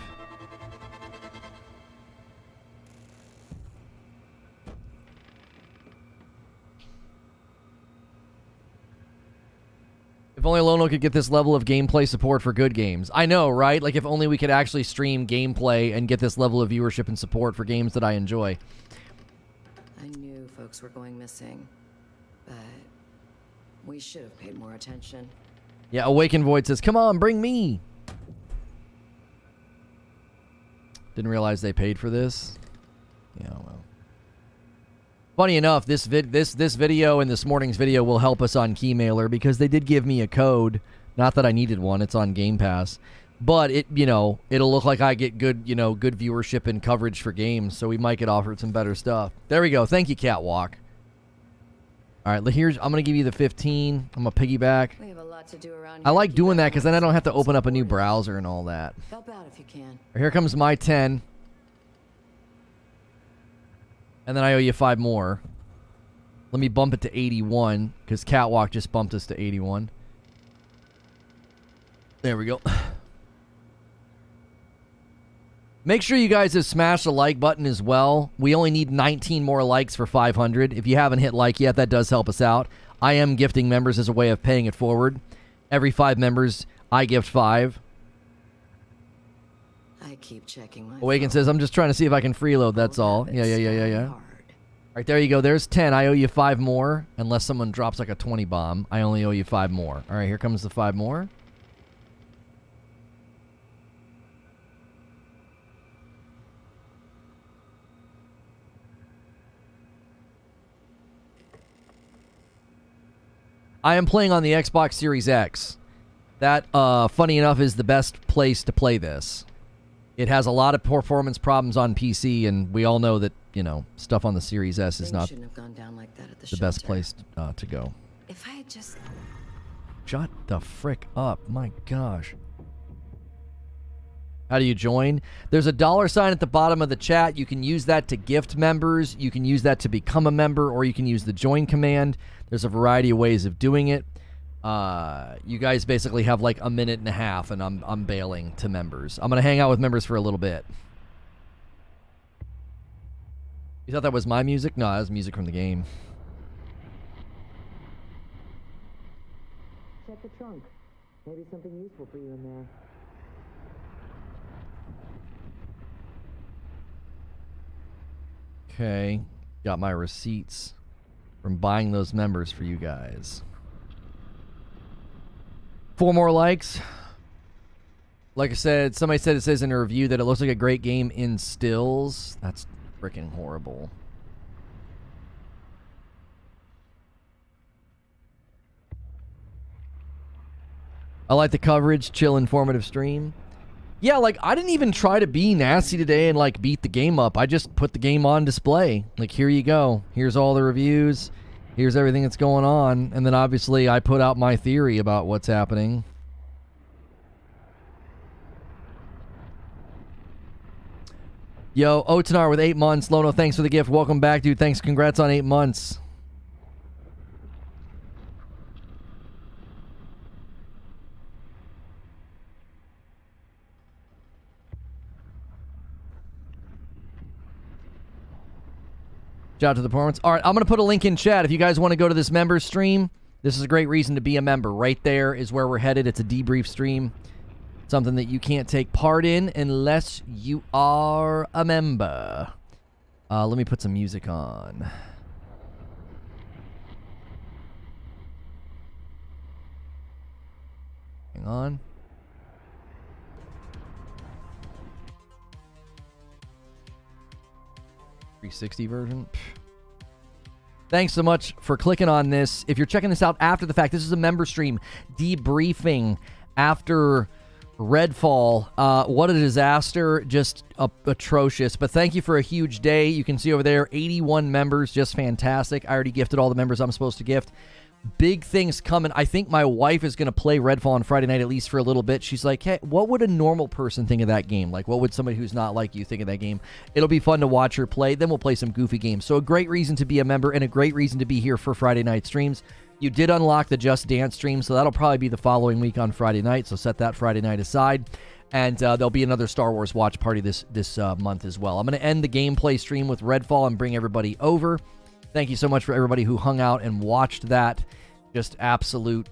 [SPEAKER 1] If only Lono could get this level of gameplay support for good games. I know, right? Like, if only we could actually stream gameplay and get this level of viewership and support for games that I enjoy.
[SPEAKER 3] I knew folks were going missing, but we should have paid more attention.
[SPEAKER 1] Yeah, Awakened Void says, come on, bring me. Didn't realize they paid for this. Yeah, well. Funny enough, this video and this morning's video will help us on Keymailer because they did give me a code. Not that I needed one. It's on Game Pass. But it'll look like I get good, good viewership and coverage for games, so we might get offered some better stuff. There we go. Thank you, Catwalk. All right, I'm going to give you the 15. I'm going to piggyback.
[SPEAKER 3] We have a lot to do around
[SPEAKER 1] I
[SPEAKER 3] here.
[SPEAKER 1] like doing that because then I don't have to open up a new browser and all that.
[SPEAKER 3] Help out if you can.
[SPEAKER 1] Here comes my 10. And then I owe you 5 more. Let me bump it to 81 because Catwalk just bumped us to 81. There we go. Make sure you guys have smashed the like button as well. We only need 19 more likes for 500. If you haven't hit like yet, that does help us out. I am gifting members as a way of paying it forward. Every 5 members, I gift 5.
[SPEAKER 3] I keep checking my
[SPEAKER 1] Awaken
[SPEAKER 3] phone.
[SPEAKER 1] says, I'm just trying to see if I can freeload, that's all. Yeah. All right, there you go. There's 10. I owe you 5 more. Unless someone drops like a 20 bomb, I only owe you 5 more. All right, here comes the 5 more. I am playing on the Xbox Series X. That, funny enough, is the best place to play this. It has a lot of performance problems on PC, and we all know that, stuff on the Series S is not
[SPEAKER 3] Shouldn't have gone down like that at
[SPEAKER 1] the
[SPEAKER 3] shelter.
[SPEAKER 1] best place to go.
[SPEAKER 3] If I had just...
[SPEAKER 1] Shut the frick up. My gosh. How do you join? There's a $sign at the bottom of the chat. You can use that to gift members. You can use that to become a member, or you can use the join command. There's a variety of ways of doing it. You guys basically have like a minute and a half, and I'm bailing to members. I'm going to hang out with members for a little bit. You thought that was my music? No, that was music from the game.
[SPEAKER 3] Check the trunk. Maybe something useful for you in there.
[SPEAKER 1] Okay. Got my receipts from buying those members for you guys. 4 more likes. Like I said, somebody said it says in a review that it looks like a great game in stills. That's freaking horrible. I like the coverage, chill, informative stream. Yeah, like, I didn't even try to be nasty today and, like, beat the game up. I just put the game on display. Like, here you go. Here's all the reviews. Here's everything that's going on. And then, obviously, I put out my theory about what's happening. Yo, Otanar with 8 months. Lono, thanks for the gift. Welcome back, dude. Thanks. Congrats on 8 months. Shout out to the performance. All right, I'm going to put a link in chat. If you guys want to go to this member stream, this is a great reason to be a member. Right there is where we're headed. It's a debrief stream. Something that you can't take part in unless you are a member. Let me put some music on. Hang on. .360 version. Thanks so much for clicking on this. If you're checking this out after the fact, this is a member stream debriefing after Redfall. What a disaster. Just atrocious. But thank you for a huge day. You can see over there 81 members. Just fantastic. I already gifted all the members I'm supposed to gift. Big things coming. I think my wife is going to play Redfall on Friday night, at least for a little bit. She's like, hey, what would a normal person think of that game? Like, what would somebody who's not like you think of that game? It'll be fun to watch her play. Then we'll play some goofy games. So a great reason to be a member and a great reason to be here for Friday night streams. You did unlock the Just Dance stream, so that'll probably be the following week on Friday night. So set that Friday night aside. And there'll be another Star Wars watch party this month as well. I'm going to end the gameplay stream with Redfall and bring everybody over. Thank you so much for everybody who hung out and watched that. Just absolute